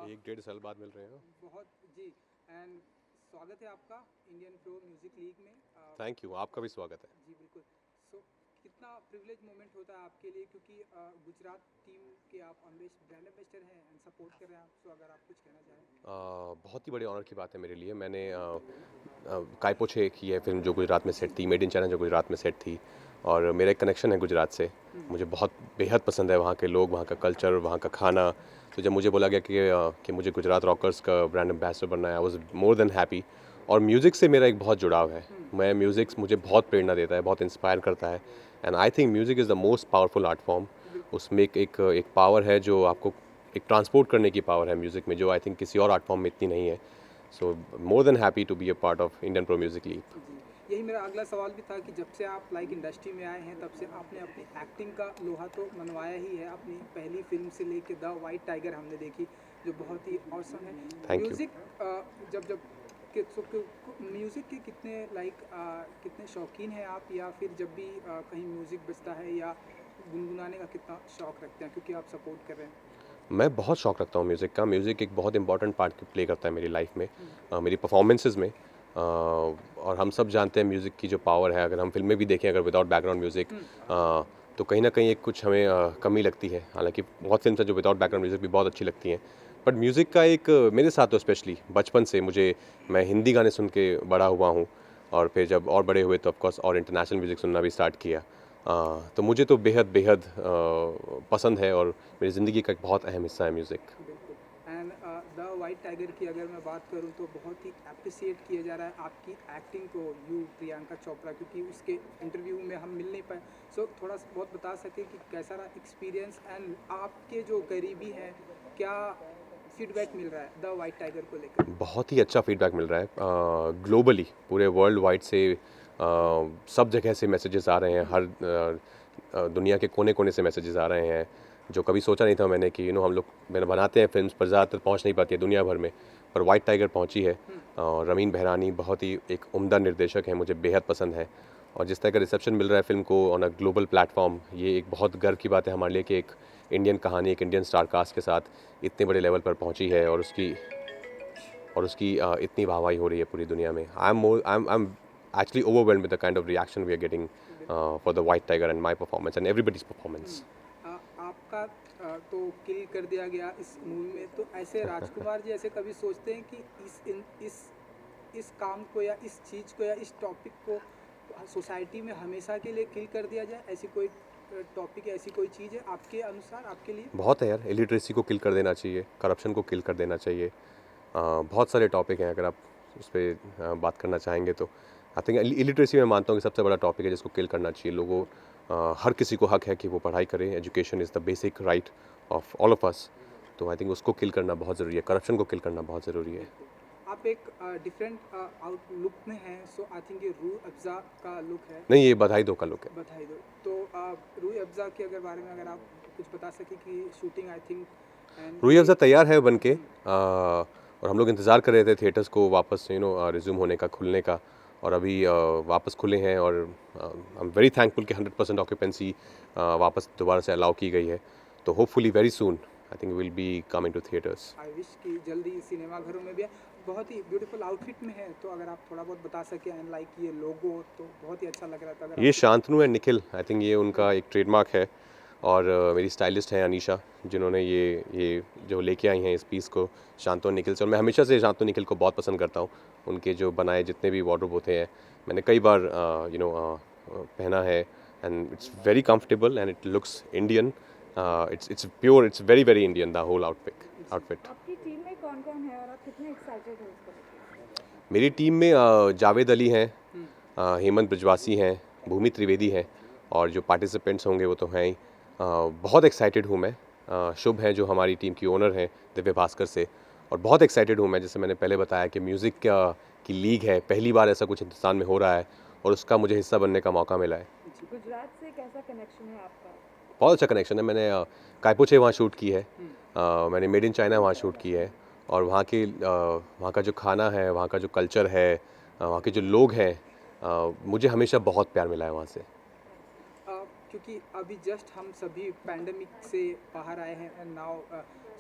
एक डेढ़ साल बाद मिल रहे हैं। बहुत जी। एंड स्वागत है आपका इंडियन प्रो म्यूजिक लीग में। थैंक यू, आपका भी स्वागत है। जी बिल्कुल। सो कितना प्रिविलेज मोमेंट होता है आपके लिए, क्योंकि गुजरात टीम के आप ब्रांड एम्बेसडर हैं एंड सपोर्ट कर रहे हैं आप। सो अगर आप कुछ कहना चाहें। बहुत ही बड़े ऑनर की बात है मेरे लिए। मैंने कायपोछे की है फिल्म जो गुजरात में सेट थी, मेड इन चाइना जो गुजरात में सेट थी, और मेरा एक कनेक्शन है गुजरात से। मुझे बहुत बेहद पसंद है वहाँ के लोग, वहाँ का कल्चर, वहाँ का खाना। तो जब मुझे बोला गया कि मुझे गुजरात रॉकर्स का ब्रांड एम्बेसडर बनना है, I was more than happy. और म्यूज़िक से मेरा एक बहुत जुड़ाव है। मैं म्यूज़िक मुझे बहुत प्रेरणा देता है, बहुत इंस्पायर करता है। And I think music is the most powerful art form. उसमें एक पावर है जो आपको एक ट्रांसपोर्ट करने की पावर है म्यूज़िक में, जो आई थिंक किसी और आर्ट फॉर्म में इतनी नहीं है। So more than happy to be a part of Indian pro music league. यही मेरा अगला सवाल भी था कि जब से आप लाइक इंडस्ट्री में आए हैं तब से आपने अपनी एक्टिंग का लोहा तो मनवाया ही है। अपनी पहली फिल्म से लेके द वाइट टाइगर हमने देखी, जो बहुत ही ऑसम है। Thank you. म्यूज़िक जब म्यूज़िक के कितने शौकीन हैं आप, या फिर जब भी कहीं म्यूज़िक बजता है या गुनगुनाने का कितना शौक़ रखते हैं, क्योंकि आप सपोर्ट कर रहे हैं। मैं बहुत शौक़ रखता हूँ म्यूज़िक का। म्यूज़िक एक बहुत इंपॉर्टेंट पार्ट प्ले करता है मेरी लाइफ में, मेरी परफॉर्मेंसेस में। और हम सब जानते हैं म्यूज़िक की जो पावर है। अगर हम फिल्में भी देखें, अगर विदाउट बैकग्राउंड म्यूज़िक, तो कहीं ना कहीं एक कुछ हमें कमी लगती है। हालांकि बहुत फिल्म है जो विदाउट बैकग्राउंड म्यूज़िक भी बहुत अच्छी लगती हैं, बट म्यूज़िक का एक मेरे साथ तो स्पेशली बचपन से मैं हिंदी गाने सुन के बड़ा हुआ हूँ। और फिर जब और बड़े हुए तो ऑफकोर्स और इंटरनेशनल म्यूज़िक सुनना भी स्टार्ट किया। तो मुझे तो बेहद बेहद पसंद है और मेरी ज़िंदगी का एक बहुत अहम हिस्सा है music. And the white tiger की अगर मैं बात करूं तो बहुत ही अप्रिसिएट किया जा रहा है आपकी एक्टिंग को, प्रियंका चोपड़ा, क्योंकि उसके इंटरव्यू में हम मिल नहीं पाए। सो थोड़ा बहुत बता सके कि कैसा रहा एक्सपीरियंस, एंड आपके जो करीबी हैं क्या फीडबैक मिल रहा है द वाइट टाइगर को लेकर। बहुत ही अच्छा फीडबैक मिल रहा है ग्लोबली, पूरे वर्ल्ड वाइड से। सब जगह से मैसेजेस आ रहे हैं, हर दुनिया के कोने कोने से मैसेजेस आ रहे हैं, जो कभी सोचा नहीं था मैंने कि हम लोग बनाते हैं फिल्म्स पर ज़्यादातर पहुंच नहीं पाती है दुनिया भर में, पर वाइट टाइगर पहुंची है। और रमीन बहरानी बहुत ही एक उम्दा निर्देशक है, मुझे बेहद पसंद है। और जिस तरह का रिसेप्शन मिल रहा है फिल्म को ऑन अ ग्लोबल प्लेटफॉर्म, ये एक बहुत गर्व की बात है हमारे लिए कि एक इंडियन कहानी एक इंडियन स्टार कास्ट के साथ इतने बड़े लेवल पर पहुंची है, और उसकी इतनी वाहवाही हो रही है पूरी दुनिया में। I am actually overwhelmed with the kind of reaction we are getting for the White Tiger and my performance and everybody's performance. आपका तो किल कर दिया गया इस मूवी में, तो ऐसे राजकुमार जी ऐसे कभी सोचते हैं कि इस काम को या इस चीज़ को या इस टॉपिक को सोसाइटी में हमेशा के लिए किल कर दिया जाए? ऐसी कोई टॉपिक, ऐसी कोई चीज़ है आपके अनुसार, आपके लिए? बहुत है यार, इलिटरेसी को किल कर देना चाहिए, करप्शन को किल कर देना चाहिए। बहुत सारे टॉपिक हैं, अगर आप उस पर बात करना चाहेंगे तो आई थिंक इलिटरेसी मैं मानता हूँ कि सबसे बड़ा टॉपिक है जिसको किल करना चाहिए। लोगों हर किसी को हक है कि वो पढ़ाई करें। Education is the basic right of all of us. तो आई थिंक उसको किल करना बहुत ज़रूरी है, करप्शन को किल करना बहुत ज़रूरी है। आप एक डिफरेंट लुक में हैं, सो आई थिंक ये रूही अफ़ज़ा का लुक है। नहीं, ये बधाई दो का लुक है। बधाई दो। तो रूही अफ़ज़ा के बारे में अगर आप कुछ बता सकें कि shooting I think Roohi Afza तैयार है बन के, और हम लोग इंतज़ार कर रहे थे थिएटर्स को वापस रिज्यूम होने का, खुलने का, और अभी वापस खुले हैं। और आई एम वेरी थैंकफुल कि 100% ऑक्यूपेंसी वापस दोबारा से अलाउ की गई है। तो hopefully very soon I think will be coming to theatres. I wish कि जल्दी सिनेमा घरों में भी। बहुत ही ब्यूटीफुल आउटफिट में है, तो अगर आप थोड़ा बहुत बता सकें, एंड लाइक ये लोगो तो बहुत ही अच्छा लग रहा था। अगर ये Shantanu and Nikhil, I think ये उनका एक ट्रेडमार्क है। और मेरी स्टाइलिस्ट हैं अनीशा, जिन्होंने ये जो लेके आई हैं इस पीस को शांतनु निखिल से। और मैं हमेशा से शांतनु निखिल को बहुत पसंद करता हूँ। उनके जो बनाए जितने भी वार्डरोब होते हैं, मैंने कई बार पहना है, and it's very comfortable and it looks Indian. It's pure, it's very very Indian, the whole outfit. आपकी टीम में कौन-कौन है और आप कितने एक्साइटेड हो इसको लेकर? मेरी टीम में जावेद अली हैं, हेमंत ब्रिजवासी हैं, भूमि त्रिवेदी हैं, और जो पार्टिसिपेंट्स होंगे वो तो हैं ही। बहुत एक्साइटेड हूँ मैं। शुभ हैं जो हमारी टीम की ओनर हैं दिव्य भास्कर से, और बहुत एक्साइटेड हूँ मैं। जैसे मैंने पहले बताया कि म्यूज़िक की लीग है, पहली बार ऐसा कुछ हिंदुस्तान में हो रहा है, और उसका मुझे हिस्सा बनने का मौका मिला है। गुजरात से कैसा कनेक्शन है आपका? बहुत अच्छा कनेक्शन है। मैंने कायपोछे वहाँ शूट की है, मैंने मेड इन चाइना वहाँ शूट की है, और वहाँ का जो खाना है, वहाँ का जो कल्चर है, वहाँ के जो लोग हैं, मुझे हमेशा बहुत प्यार मिला है वहाँ से। क्योंकि अभी जस्ट हम सभी पैंडमिक से बाहर आए हैं एंड नाउ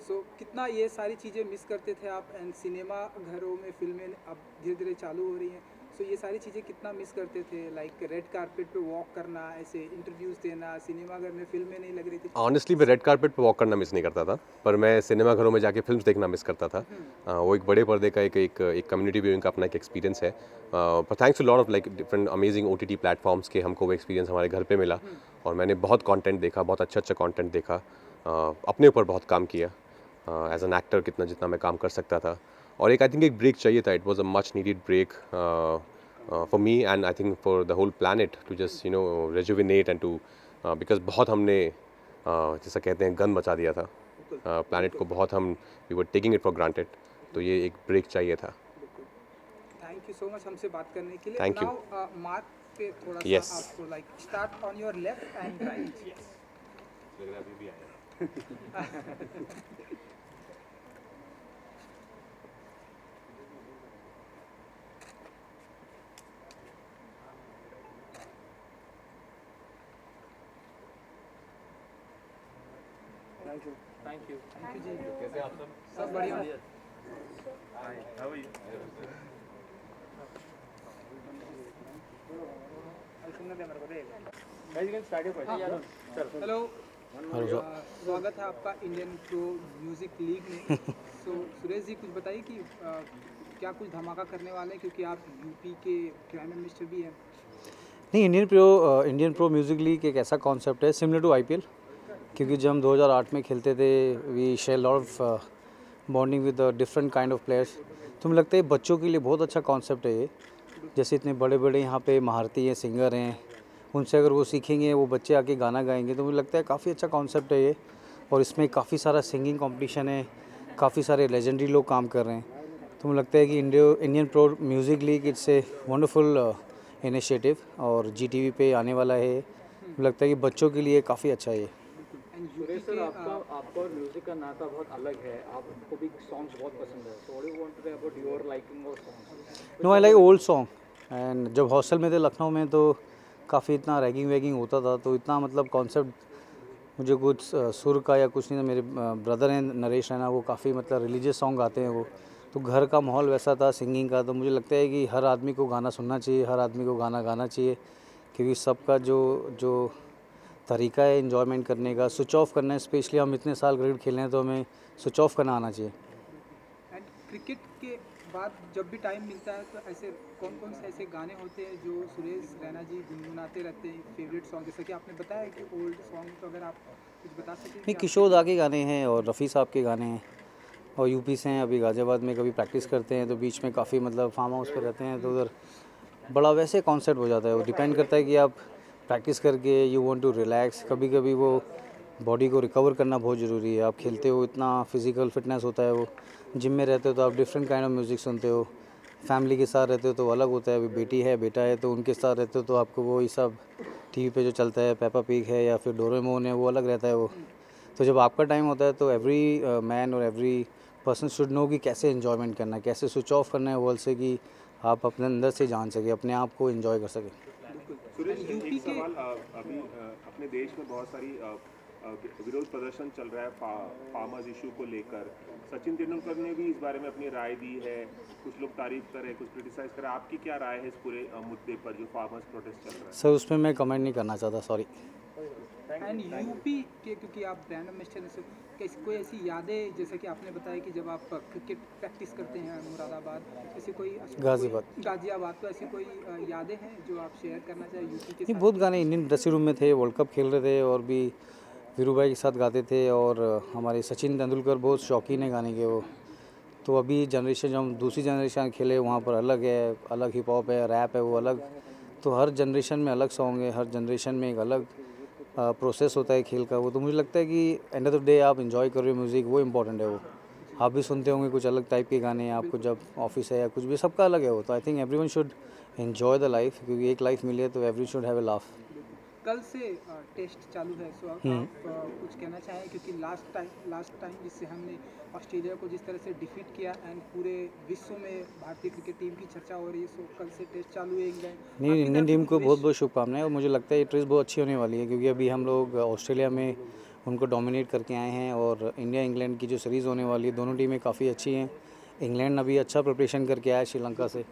सो कितना ये सारी चीज़ें मिस करते थे आप एंड सिनेमा घरों में फिल्में अब धीरे धीरे चालू हो रही हैं, सो ये सारी चीज़ें कितना मिस करते थे, लाइक रेड कारपेट पे वॉक करना, ऐसे इंटरव्यूज़ देना, सिनेमा घर में फिल्में नहीं लग रही थी। ऑनेस्टली मैं रेड कारपेट पे वॉक करना मिस नहीं करता था, पर मैं सिनेमा घरों में जाके फिल्म्स देखना मिस करता था। वो एक बड़े पर्दे का एक कम्युनिटी व्यूइंग का अपना एक एक्सपीरियंस है। पर thanks to lot of like different amazing OTT platforms के हमको वो एक्सपीरियंस हमारे घर पे मिला और मैंने बहुत कंटेंट देखा, बहुत अच्छा कंटेंट देखा, अपने ऊपर बहुत काम किया एज एन एक्टर, जितना मैं काम कर सकता था। और एक आई थिंक एक ब्रेक चाहिए था। It was a much needed break for me and I think for the whole planet to just rejuvenate and to because बहुत हमने जैसा कहते हैं गंद मचा दिया था planet को, बहुत हम we were taking it for granted, तो ये एक ब्रेक चाहिए था। थैंक यू सो मच हमसे बात करने के लिए। Thank you. नाउ मार्क पे थोड़ा Yes. सा आपको like start on your left and right. Thank you जी। कैसे आप सब बढ़िया। हेलो, स्वागत है आपका इंडियन प्रो म्यूजिक लीग में। सो सुरेश जी कुछ बताइए कि क्या कुछ धमाका करने वाले हैं, क्योंकि आप यूपी के प्राइम मिनिस्टर भी हैं। नहीं, इंडियन प्रो म्यूज़िक लीग एक ऐसा कॉन्सेप्ट है सिमिलर टू IPL, क्योंकि जब हम 2008 में खेलते थे we share lot of bonding with different kind of players. तो मुझे लगता है बच्चों के लिए बहुत अच्छा कॉन्सेप्ट है ये। जैसे इतने बड़े बड़े यहाँ पे महारती हैं, सिंगर हैं, उनसे अगर वो सीखेंगे, वो बच्चे आके गाना गाएंगे, तो मुझे लगता है काफ़ी अच्छा कॉन्सेप्ट है ये। और इसमें काफ़ी सारा सिंगिंग कंपटीशन है, काफ़ी सारे लेजेंडरी लोग काम कर रहे हैं। तो मुझे लगता है कि Indian pro music league it's a wonderful initiative और GTV पे आने वाला है। मुझे लगता है कि बच्चों के लिए काफ़ी अच्छा है ये। एंड सुरेश सर, आपका और म्यूजिक का नाता बहुत अलग है, आपको भी सॉन्ग्स बहुत पसंद है, so what do you want to say about your liking of songs? No, I like old song. And जब हॉस्टल में थे लखनऊ में तो काफ़ी इतना रैगिंग वैगिंग होता था, तो इतना मतलब कॉन्सेप्ट मुझे कुछ सुर का या कुछ नहीं था। मेरे ब्रदर हैं नरेश रैना, वो काफ़ी मतलब रिलीजियस सॉन्ग गाते हैं वो, तो घर का माहौल वैसा था सिंगिंग का। तो मुझे लगता है कि हर आदमी को गाना सुनना चाहिए, हर आदमी को गाना गाना चाहिए, क्योंकि सबका जो तरीका है इन्जॉयमेंट करने का, स्विच ऑफ करना है। स्पेशली हम इतने साल क्रिकेट खेले हैं तो हमें स्विच ऑफ करना आना चाहिए। एंड क्रिकेट के बाद जब भी टाइम मिलता है तो ऐसे कौन कौन से ऐसे गाने होते हैं जो सुरेश रैना जी गुनगुनाते रहते हैं, फेवरेट सॉन्ग? जैसे कि आपने बताया कि ओल्ड सॉन्ग, तो अगर आप कुछ बता सकें। नहीं, किशोर दा के गाने हैं और रफ़ी साहब के गाने हैं, और यूपी से हैं, अभी गाज़ियाबाद में कभी प्रैक्टिस करते हैं तो बीच में काफ़ी मतलब फार्म हाउस पे रहते हैं, तो उधर बड़ा वैसे कॉन्सेप्ट हो जाता है। वो डिपेंड करता है कि आप प्रैक्टिस करके यू वांट टू रिलैक्स, कभी कभी वो बॉडी को रिकवर करना बहुत ज़रूरी है। आप खेलते हो, इतना फिज़िकल फिटनेस होता है, वो जिम में रहते हो तो आप डिफरेंट काइंड ऑफ म्यूज़िक सुनते हो, फैमिली के साथ रहते हो तो अलग होता है। अभी बेटी है, बेटा है, तो उनके साथ रहते हो तो आपको वो ये सब TV पे जो चलता है, पेपा पिग है या फिर डोरेमोन है, वो अलग रहता है वो। तो जब आपका टाइम होता है तो एवरी मैन और एवरी पर्सन शुड नो कि कैसे इन्जॉयमेंट करना है, कैसे स्विच ऑफ करना है वर्ल्ड से, कि आप अपने अंदर से जान सके, अपने आप को एंजॉय कर सकें। सुरेश, एक सवाल, अभी अपने देश में बहुत सारी विरोध प्रदर्शन चल रहा है फार्मर्स इशू को लेकर। सचिन तेंदुलकर ने भी इस बारे में अपनी राय दी है, कुछ लोग तारीफ कर रहे हैं, कुछ क्रिटिसाइज कर रहे हैं। आपकी क्या राय है इस पूरे मुद्दे पर जो फार्मर्स प्रोटेस्ट चल रहा है? सर उसमें मैं कमेंट नहीं करना चाहता, सॉरी। एंड यूपी के, क्योंकि आप ब्रांड एम्बेसडर से, कैसी कोई ऐसी यादें, जैसे कि आपने बताया कि जब आप क्रिकेट प्रैक्टिस करते हैं मुरादाबाद, ऐसी कोई गाजियाबाद, तो ऐसी कोई यादें हैं जो आप शेयर करना चाहें यूपी के नहीं, साथ? बहुत गाने इंडियन ड्रेसिंग रूम में थे, वर्ल्ड कप खेल रहे थे और भी वीरू भाई के साथ गाते थे, और हमारे सचिन तेंदुलकर बहुत शौकीन है गाने के वो। तो अभी जनरेशन, जब हम दूसरी जनरेशन खेले वहाँ पर अलग है, अलग हिप हॉप है, रैप है, वो अलग। तो हर जनरेशन में अलग सॉन्ग है, हर जनरेशन में एक अलग प्रोसेस होता है खेल का वो। तो मुझे लगता है कि एंड ऑफ द डे आप इन्जॉय कर रहे हो म्यूज़िक, वो इंपॉर्टेंट है। वो आप भी सुनते होंगे कुछ अलग टाइप के गाने, आपको जब ऑफिस है या कुछ भी, सबका अलग है वो। तो I think everyone should enjoy the life, क्योंकि एक लाइफ मिली है तो every should have a laugh. कल से टेस्ट चालू है, सो आप कुछ कहना चाहें, क्योंकि लास्ट टाइम जिससे हमने ऑस्ट्रेलिया को जिस तरह से डिफीट किया एंड पूरे विश्व में भारतीय क्रिकेट टीम की चर्चा हो रही है, सो कल से टेस्ट चालू है इंग्लैंड। नहीं, इंडियन टीम को बहुत बहुत शुभकामनाएं और मुझे लगता है ये टेस्ट बहुत अच्छी होने वाली है, क्योंकि अभी हम लोग ऑस्ट्रेलिया में उनको डोमिनेट करके आए हैं और इंडिया इंग्लैंड की जो सीरीज़ होने वाली है दोनों टीमें काफ़ी अच्छी हैं। इंग्लैंड अभी अच्छा प्रिपरेशन करके आया है श्रीलंका से,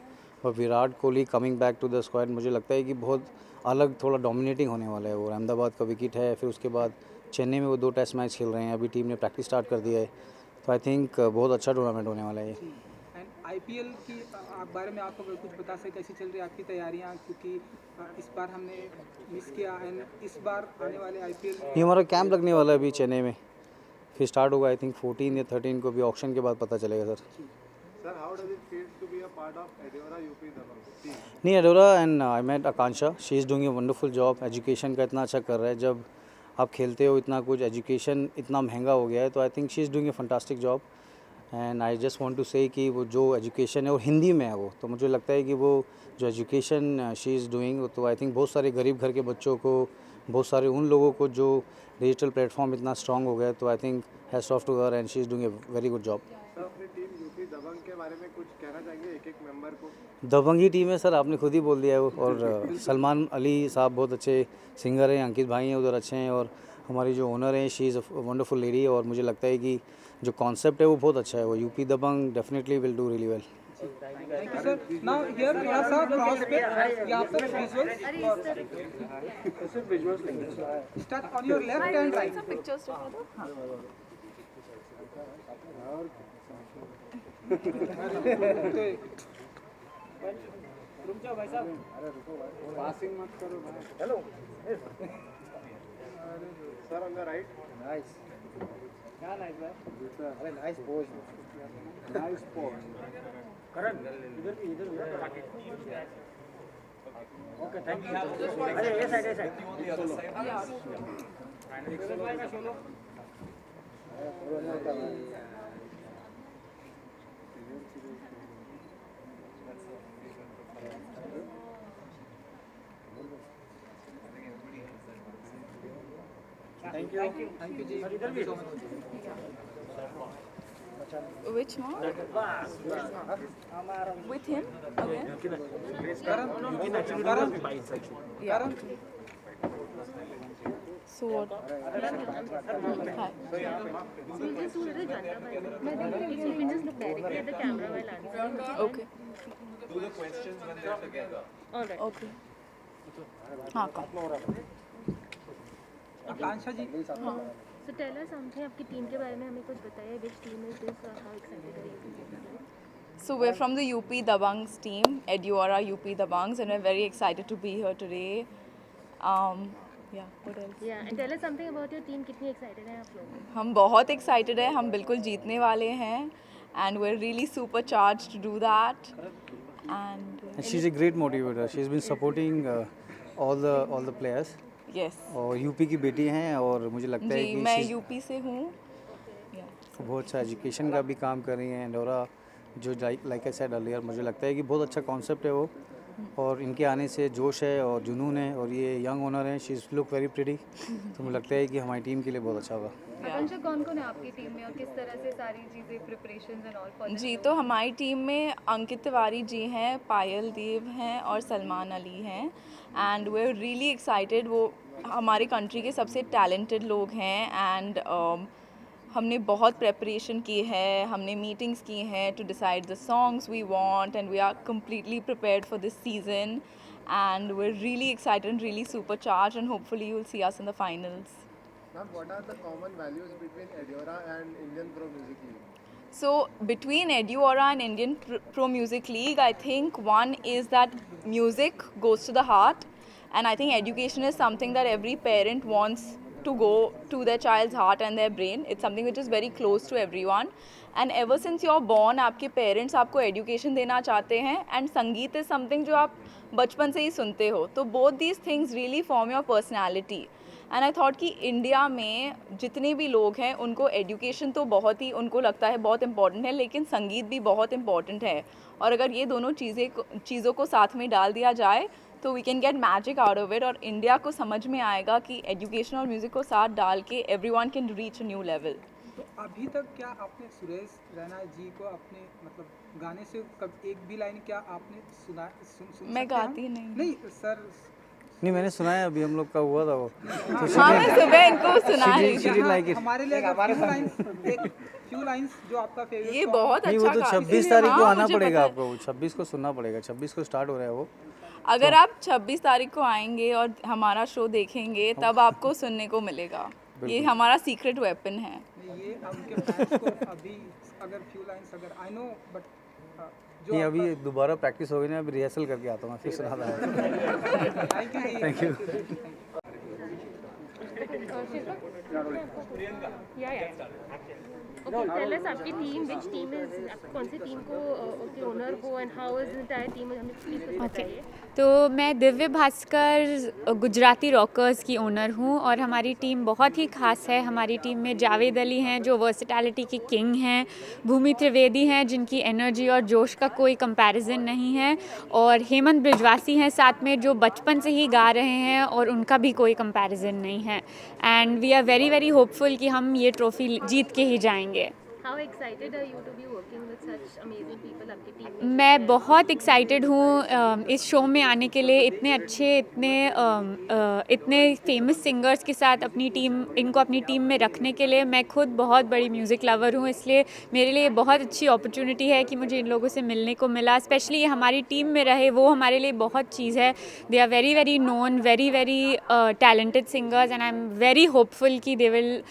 और Virat Kohli coming back to the squad, मुझे लगता है कि बहुत अलग थोड़ा डोमिनेटिंग होने वाला है। और अहमदाबाद का विकेट है, फिर उसके बाद चेन्नई में वो 2 टेस्ट मैच खेल रहे हैं, अभी टीम ने प्रैक्टिस स्टार्ट कर दिया है, तो आई थिंक बहुत अच्छा टूर्नामेंट होने वाला है ये। एंड आईपीएल की बारे में आपको अगर कुछ बता सकें, कैसी चल रही है आपकी तैयारियां, क्योंकि इस बार हमने मिस किया एंड इस बार आने वाले आईपीएल ये हमारा कैंप लगने वाला है अभी चेन्नई में, फिर स्टार्ट होगा आई थिंक 14 या 13 को, भी ऑक्शन के बाद पता चलेगा sir. Sir, how does it feel to be a part of Ediora UP Dabang team? नहीं, Adora and I met Akanksha, she is doing a wonderful job, education का इतना अच्छा कर रहा है। जब आप खेलते हो इतना कुछ, एजुकेशन इतना महंगा हो गया है, तो I think she is doing a fantastic job and I just want to say कि वो जो एजुकेशन है और हिंदी में है वो, तो मुझे लगता है कि वो जो एजुकेशन शी इज़ डूइंग, तो आई थिंक बहुत सारे गरीब घर के बच्चों को, बहुत सारे उन लोगों को जो डिजिटल प्लेटफॉर्म इतना स्ट्रॉन्ग हो गया है, तो I think hats off to her and she is doing a very good job. Sir, अपनी टीम यूपी दबंग के बारे में कुछ कहना चाहेंगे एक एक मेंबर को? दबंग ही टीम है सर, आपने खुद ही बोल दिया है वो। और सलमान अली साहब बहुत अच्छे सिंगर हैं, अंकित भाई हैं उधर अच्छे हैं, और हमारी जो ओनर हैं she is a wonderful lady, और मुझे लगता है कि जो कॉन्सेप्ट है वो बहुत अच्छा है। वो UP Dabang definitely will do really well. Thank you sir. Now here थोड़ा सा क्रॉस पे यहाँ पर visuals start on your left and right. Pictures रुक जाओ भाई साहब, पासिंग मत करो भाई। Hello sir, on the right. Nice, क्या नाइस भाई, अरे nice pose, nice pose. Karan इधर ओके, थैंक यू। अरे ये साइड थैंक यू जी, इधर भी Which one? With him? Okay. Karan Yeah. So what? Hi. Okay. Okay. हाँ कम। आकांक्षा जी, So tell us something आपकी टीम के बारे में हमें कुछ बताइए. Which team is this or how excited are you? So we're from the UP Dabangs team, Ediora UP Dabangs, and we're very excited to be here today. Yeah, what else? Yeah, and tell us something about your team. कितनी excited हैं आप लोग? हम बहुत excited हैं, हम बिल्कुल जीतने वाले हैं, and we're really super charged to do that. And she's a great motivator. She's been supporting all the players. yes. और यूपी की बेटी हैं, और मुझे लगता है जी कि मैं she's यूपी से हूँ. बहुत अच्छा एजुकेशन का भी काम कर रही हैं। एंडोरा जो लाइक आई सेड अर्लियर, मुझे लगता है कि बहुत अच्छा कॉन्सेप्ट है वो, और इनके आने से जोश है और जुनून है, और ये यंग ओनर हैं, she is look very pretty, तो मुझे लगता है कि हमारी टीम के लिए बहुत अच्छा होगा। आकांक्षा, कौन-कौन है आपकी टीम में और किस तरह से सारी चीज़ें प्रिपरेशंस एंड ऑल फॉर जी तो हमारी टीम में अंकित तिवारी जी हैं, पायल देव हैं और सलमान अली हैं, and we are really excited. वो हमारे कंट्री के सबसे टैलेंटेड लोग हैं, एंड हमने बहुत प्रेपरेशन की है, हमने मीटिंग्स की हैं to decide the songs we want, and we are completely prepared for this season, and we are really excited and really super charge, and hopefully you will see us in the finals. Ma'am, what are the common values between Ediora and Indian Pro Music League? So between Ediora and Indian Pro Music League, I think one is that music goes to the heart, and I think education is something that every parent wants to go to their child's heart and their brain. It's something which is very close to everyone, and ever since you're born आपके parents आपको education देना चाहते हैं, and संगीत is something जो आप बचपन से ही सुनते हो, तो both these things really form your personality. And I thought कि इंडिया में जितने भी लोग हैं उनको एजुकेशन तो बहुत ही उनको लगता है बहुत इम्पॉर्टेंट है, लेकिन संगीत भी बहुत इम्पॉर्टेंट है, और अगर ये दोनों चीज़ों को साथ में डाल दिया जाए तो we can get magic out of it और इंडिया को समझ में आएगा कि एजुकेशन और म्यूज़िक को साथ डाल के everyone can reach a new level. तो अभी तक क्या आपने सुरेश रैना जी को अपने मतलब गाने से कब एक भी लाइन क्या आपने सुन मैं सकते हैं? गाती नहीं। नहीं सर, नहीं मैंने सुना है, अभी हम लोग का हुआ था वो। हाँ मैं सुबह इनको सुना रही She didn't like it. हमारे लिए फ्यू लाइंस जो आपका फेवरेट ये बहुत नहीं अच्छा वो तो गाना 26 है। तारीख को हाँ, आना मुझे पड़ेगा पता है। आपको, 26 को सुनना पड़ेगा, 26 को स्टार्ट हो रहा है वो। अगर आप 26 तारीख को आएंगे और हमारा शो देखेंगे तब आपको सुनने को मिलेगा। ये हमारा सीक्रेट वेपन है। ये उनके फैंस को अभी अगर फ्यू लाइंस अगर आई नो बट नहीं अभी दोबारा प्रैक्टिस हो गई ना, अभी रिहर्सल करके आता हूँ मैं, फिर सुना था। Thank you Okay, tell us आपकी टीम, which team is, आप कौन सी टीम को के ओनर हो and how is the entire team, हमें प्लीज कुछ बताइए। तो मैं दिव्य भास्कर गुजराती रॉकर्स की ओनर हूँ और हमारी टीम बहुत ही ख़ास है। हमारी टीम में जावेद अली हैं जो वर्सेटैलिटी के किंग हैं, भूमि त्रिवेदी हैं जिनकी एनर्जी और जोश का कोई कंपैरिजन नहीं है, और हेमंत ब्रिजवासी हैं साथ में जो बचपन से ही गा रहे हैं और उनका भी कोई कंपैरिजन नहीं है। And we are very very hopeful कि हम ये ट्रॉफ़ी जीत के ही जाएंगे। How excited are you to be working with such amazing people आपकी टीम में? मैं बहुत एक्साइटेड हूँ इस शो में आने के लिए। इतने अच्छे इतने फेमस सिंगर्स के साथ इनको अपनी टीम में रखने के लिए। मैं खुद बहुत बड़ी म्यूज़िक लवर हूँ, इसलिए मेरे लिए बहुत अच्छी अपॉर्चुनिटी है कि मुझे इन लोगों से मिलने को मिला। स्पेशली ये हमारी टीम में रहे वो हमारे लिए बहुत चीज़ है। They are very very known, very very talented singers and I am very hopeful कि they will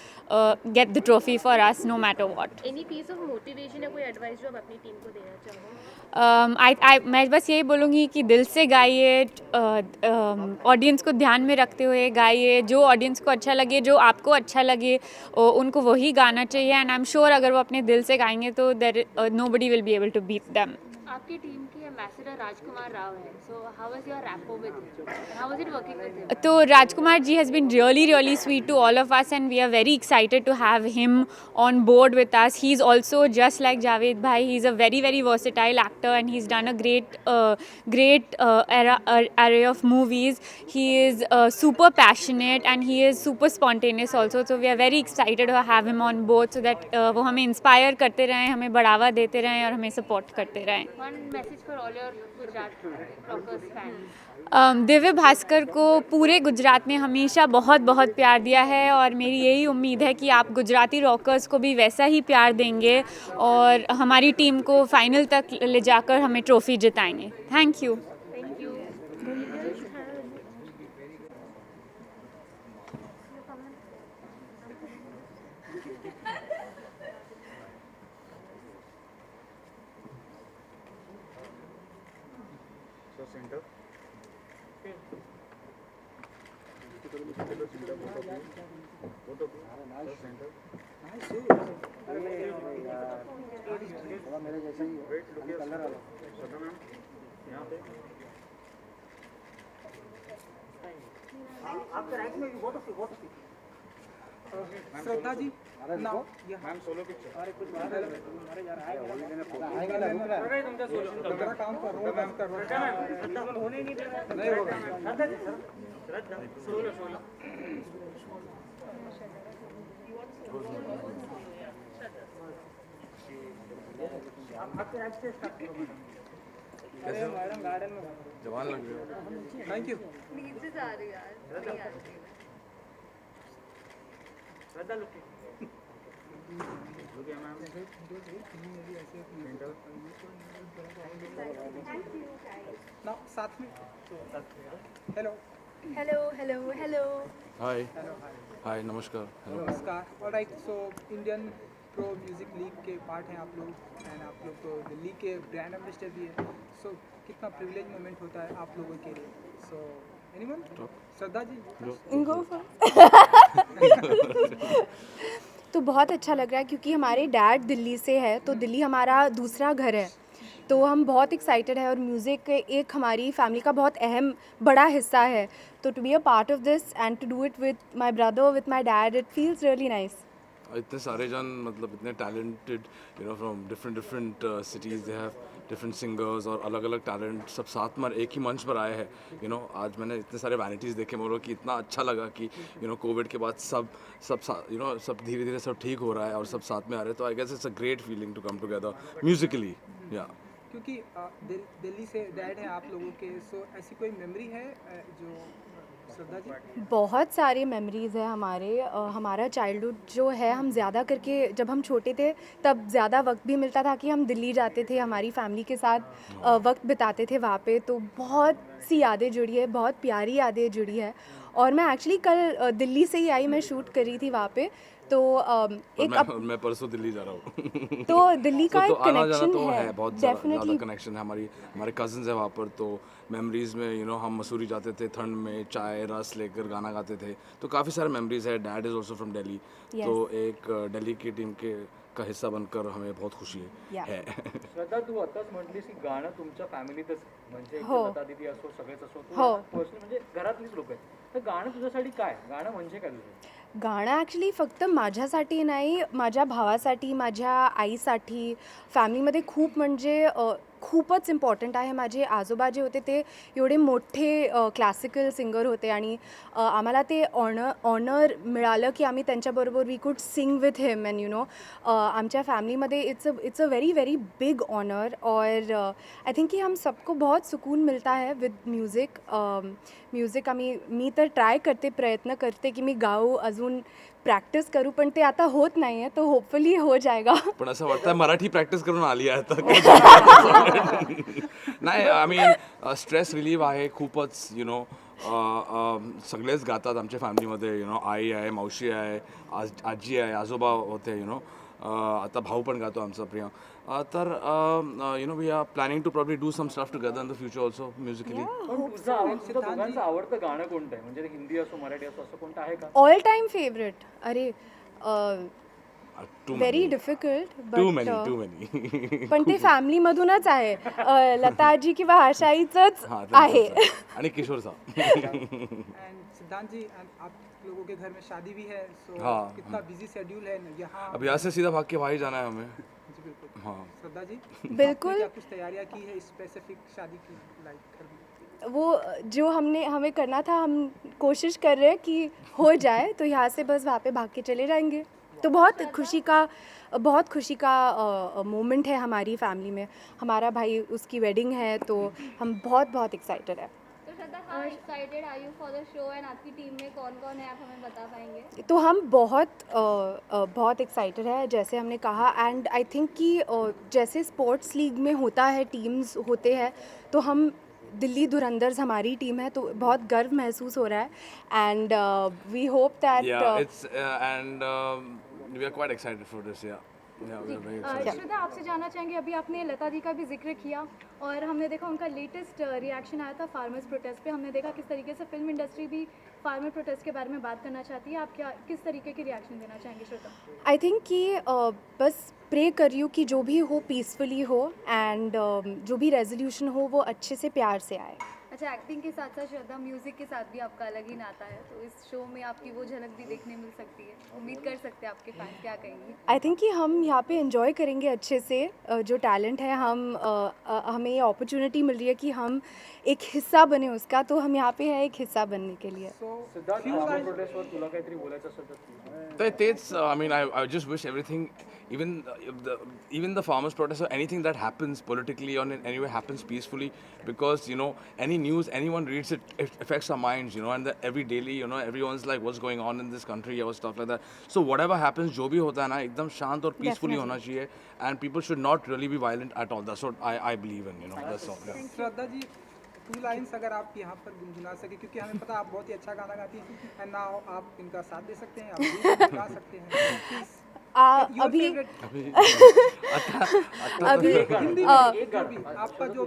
get the trophy for us no matter what. Any piece of motivation या कोई एडवाइस जो आप अपनी टीम को देना चाहो? मैं बस यही बोलूँगी कि दिल से गाइए, ऑडियंस को ध्यान में रखते हुए गाइए। जो ऑडियंस को अच्छा लगे, जो आपको अच्छा लगे, उनको वही गाना चाहिए। एंड आई एम श्योर अगर वो अपने दिल से गाएंगे तो nobody will be able to beat them. आपकी टीम के एम्बेसडर राजकुमार राव है, so how was your rapport with him, how was it working with him? तो Rajkumar ji has been really really sweet to all of us and we are very excited to have him on board with us. He's also just like Javed bhai, he's a very very versatile actor and he's done a great array of movies. He is super passionate and he is super spontaneous also, so we are very excited to have him on board so that वो हमें inspire करते रहें, हमें बढ़ावा देते रहें और हमें support करते रहें। One message for all your Gujarat rockers fans. Divya Bhaskar को पूरे गुजरात ने हमेशा बहुत बहुत प्यार दिया है और मेरी यही उम्मीद है कि आप गुजराती रॉकर्स को भी वैसा ही प्यार देंगे और हमारी टीम को फाइनल तक ले जाकर हमें ट्रॉफ़ी जिताएंगे। Thank you. Thank you. Shraddha ji now ma'am solo picture अरे कुछ बात है आएगा ना मेरा काम कर रहा हूं मैम कर रहा हूं होने नहीं होगा श्रद्धा जी श्रद्धा सोलो आपके राइट से स्टार्ट करो मैडम गार्डन में जवान लग रहे हो। Thank you. नीचे जा रही यार। श्रद्धा लुक साथ में hello hello hello hello hi नमस्कार। नमस्कार। Alright, so Indian pro music league के पार्ट हैं आप लोग एंड आप लोग तो दिल्ली के ब्रांड एम्बेसडर भी है, सो कितना प्रिविलेज मोमेंट होता है आप लोगों के लिए। So anyone? श्रद्धा जी तो बहुत अच्छा लग रहा है क्योंकि हमारे डैड दिल्ली से है, तो दिल्ली हमारा दूसरा घर है, तो हम बहुत एक्साइटेड है और म्यूज़िक एक हमारी फैमिली का बहुत अहम बड़ा हिस्सा है। तो to be a part of this and to do it with my brother, with my dad, it feels really nice. इतने सारे जन मतलब इतने talented from different cities, they have different singers और अलग अलग टैलेंट सब साथ में एक ही मंच पर आए हैं। आज मैंने इतने सारे वैनिटीज़ देखे मोरो कि इतना अच्छा लगा कि कोविड के बाद सब धीरे धीरे सब ठीक हो रहा है और सब साथ में आ रहे हैं। तो I guess it's a great feeling to come together musically. या क्योंकि दिल्ली से डैड हैं आप लोगों के, सो ऐसी कोई मेमोरी है जो श्रद्धा जी? बहुत सारे मेमोरीज़ है हमारे। हमारा चाइल्डहुड जो है, हम ज़्यादा करके जब हम छोटे थे तब ज़्यादा वक्त भी मिलता था कि हम दिल्ली जाते थे, हमारी फैमिली के साथ वक्त बिताते थे वहाँ पे। तो बहुत सी यादें जुड़ी है, बहुत प्यारी यादें जुड़ी है। और मैं एक्चुअली कल दिल्ली से ही आई, मैं शूट कर रही थी वहाँ पे। तो मैं परसों दिल्ली जा रहा हूँ। तो दिल्ली का तो एक आना जाना कनेक्शन तो है, बहुत ज़्यादा डेफिनेटली। कनेक्शन है। हमारे कजन्स है वहाँ पर, तो मेमोरीज़ में हम मसूरी जाते थे ठंड में, चाय रस लेकर गाना गाते थे। तो काफ़ी सारे मेमोरीज़ है। Dad is also from Delhi, तो एक दिल्ली की टीम का हिस्सा बनकर हमें बहुत खुशी है। श्रद्धा, तू आताच म्हटलीस की गाणं तुमच्या फॅमिलीतच, म्हणजे लता दीदी असो सगळेच असो, पर्सनली म्हणजे घरातलीच लोक आहेत, तर गाणं तुझ्यासाठी काय? गाणं म्हणजे काय तुझं? गाणं ॲक्च्युली फक्त माझ्यासाठी नाही, माझ्या भावासाठी, माझ्या आईसाठी, फॅमिलीमध्ये खूप म्हणजे खूपच इम्पॉर्टंट आहे. माझे आजोबा जे होते ते एवढे मोठे क्लासिकल सिंगर होते आणि आम्हाला ते ऑनर मिळालं की आम्ही त्यांच्याबरोबर we could sing with him and आमच्या फैमिलीमध्ये it's a very very big honour. और आई थिंक कि हम सबको बहुत सुकून मिलता है विद म्युझिक। मी तर ट्राय करते, प्रयत्न करते की मी गाऊ, अजून प्रॅक्टिस करू, पण ते आता होत नाही आहे, तो होपफुली हो जाएगा। पण असं वाटतं मराठी प्रॅक्टिस करून आली आहे आता। नाही, आय मीन स्ट्रेस रिलीव्ह आहे खूपच। सगळेच गातात आमच्या फॅमिलीमध्ये। आई आहे, मावशी आहे, आजी आहे, आजोबा होते। आता भाऊ पण गातो आमचा प्रिया। तर we are planning to probably do some stuff together in the future also musically. तुझं दोघांचं आवडतं गाणं कोणतं आहे? म्हणजे हिंदी असो मराठी असो, असं कोणतं आहे का? All time favourite? अरे व्हेरी डिफिकल्ट, टू मेनी पण ते फॅमिलीमधूनच आहे। लताजी किंवा आशाईचंच आहे। आणि किशोर साहब। एंड सिद्धांत जी, आप लोगों के घर में शादी भी है, सो हाँ, कितना बिजी शेड्यूल है यहाँ? अब यहाँ से सीधा भाग के वहीं जाना है हमें। जी बिल्कुल। हाँ, श्रद्धा जी, बिल्कुल। क्या कुछ तैयारियाँ की है स्पेसिफिक शादी की, लाइक करने? वो जो हमें करना था, हम कोशिश कर रहे हैं कि हो जाए, तो यहाँ से बस वहाँ पे भाग के चले जाएंगे। तो बहुत खुशी का मोमेंट है हमारी फैमिली में। हमारा भाई, उसकी वेडिंग है, तो हम बहुत एक्साइटेड है। तो Shraddha, how excited are you for the show and आपकी टीम में कौन-कौन है, आप हमें बता पाएंगे? तो हम बहुत एक्साइटेड है, जैसे हमने कहा। एंड आई थिंक कि जैसे स्पोर्ट्स लीग में होता है, टीम्स होते हैं, तो हम दिल्ली धुरंधर्स हमारी टीम है, तो बहुत गर्व महसूस हो रहा है। And we hope that it's and we are quite excited for this. We are very excited. श्रद्धा, आपसे जानना चाहेंगे, अभी आपने लता जी का भी जिक्र किया और हमने देखा उनका लेटेस्ट रिएक्शन आया था फार्मर्स प्रोटेस्ट पे। हमने देखा किस तरीके से फिल्म इंडस्ट्री भी फार्मर प्रोटेस्ट के बारे में बात करना चाहती है। आप किस तरीके के रिएक्शन देना चाहेंगे श्रद्धा? आई थिंक कि बस प्रे करियो कि जो भी हो पीसफुली हो, एंड जो भी रेजोल्यूशन हो वो अच्छे से प्यार से आए। अच्छा, एक्टिंग के साथ साथ श्रद्धा, म्यूजिक के साथ भी आपका अलग ही नाता है, तो इस शो में आपकी वो झलक भी देखने मिल सकती है। उम्मीद कर सकते हैं आपके फैंस क्या कहेंगे? आई थिंक कि हम यहाँ पे एंजॉय करेंगे अच्छे से। जो टैलेंट है, हमें ये अपॉर्चुनिटी मिल रही है कि हम एक हिस्सा बने उसका, तो हम यहाँ पे है एक हिस्सा बनने के लिए। सिद्धार्थ, फार्मर प्रोटेस्टवर तुला काहीतरी बोलायचं असेल तर? तर तेच, I mean, I just wish everything, even the farmers protest or anything that happens politically or in any way happens peacefully, because any news anyone reads, it affects our minds, and every daily, everyone's like, what's going on in this country or stuff like that. So whatever happens, जो भी होता है ना, एकदम शांत और peacefully होना चाहिए, and people should not really be violent at all. That's what I believe in, that's all. Yeah. Shraddha ji, 2 lines अगर आप यहाँ पर गुनगुना सके, क्योंकि हमें पता आप बहुत ही अच्छा गाना गाती हैं, एंड नाउ आप इनका साथ दे सकते हैं, आप गा सकते हैं। अभी आपका जो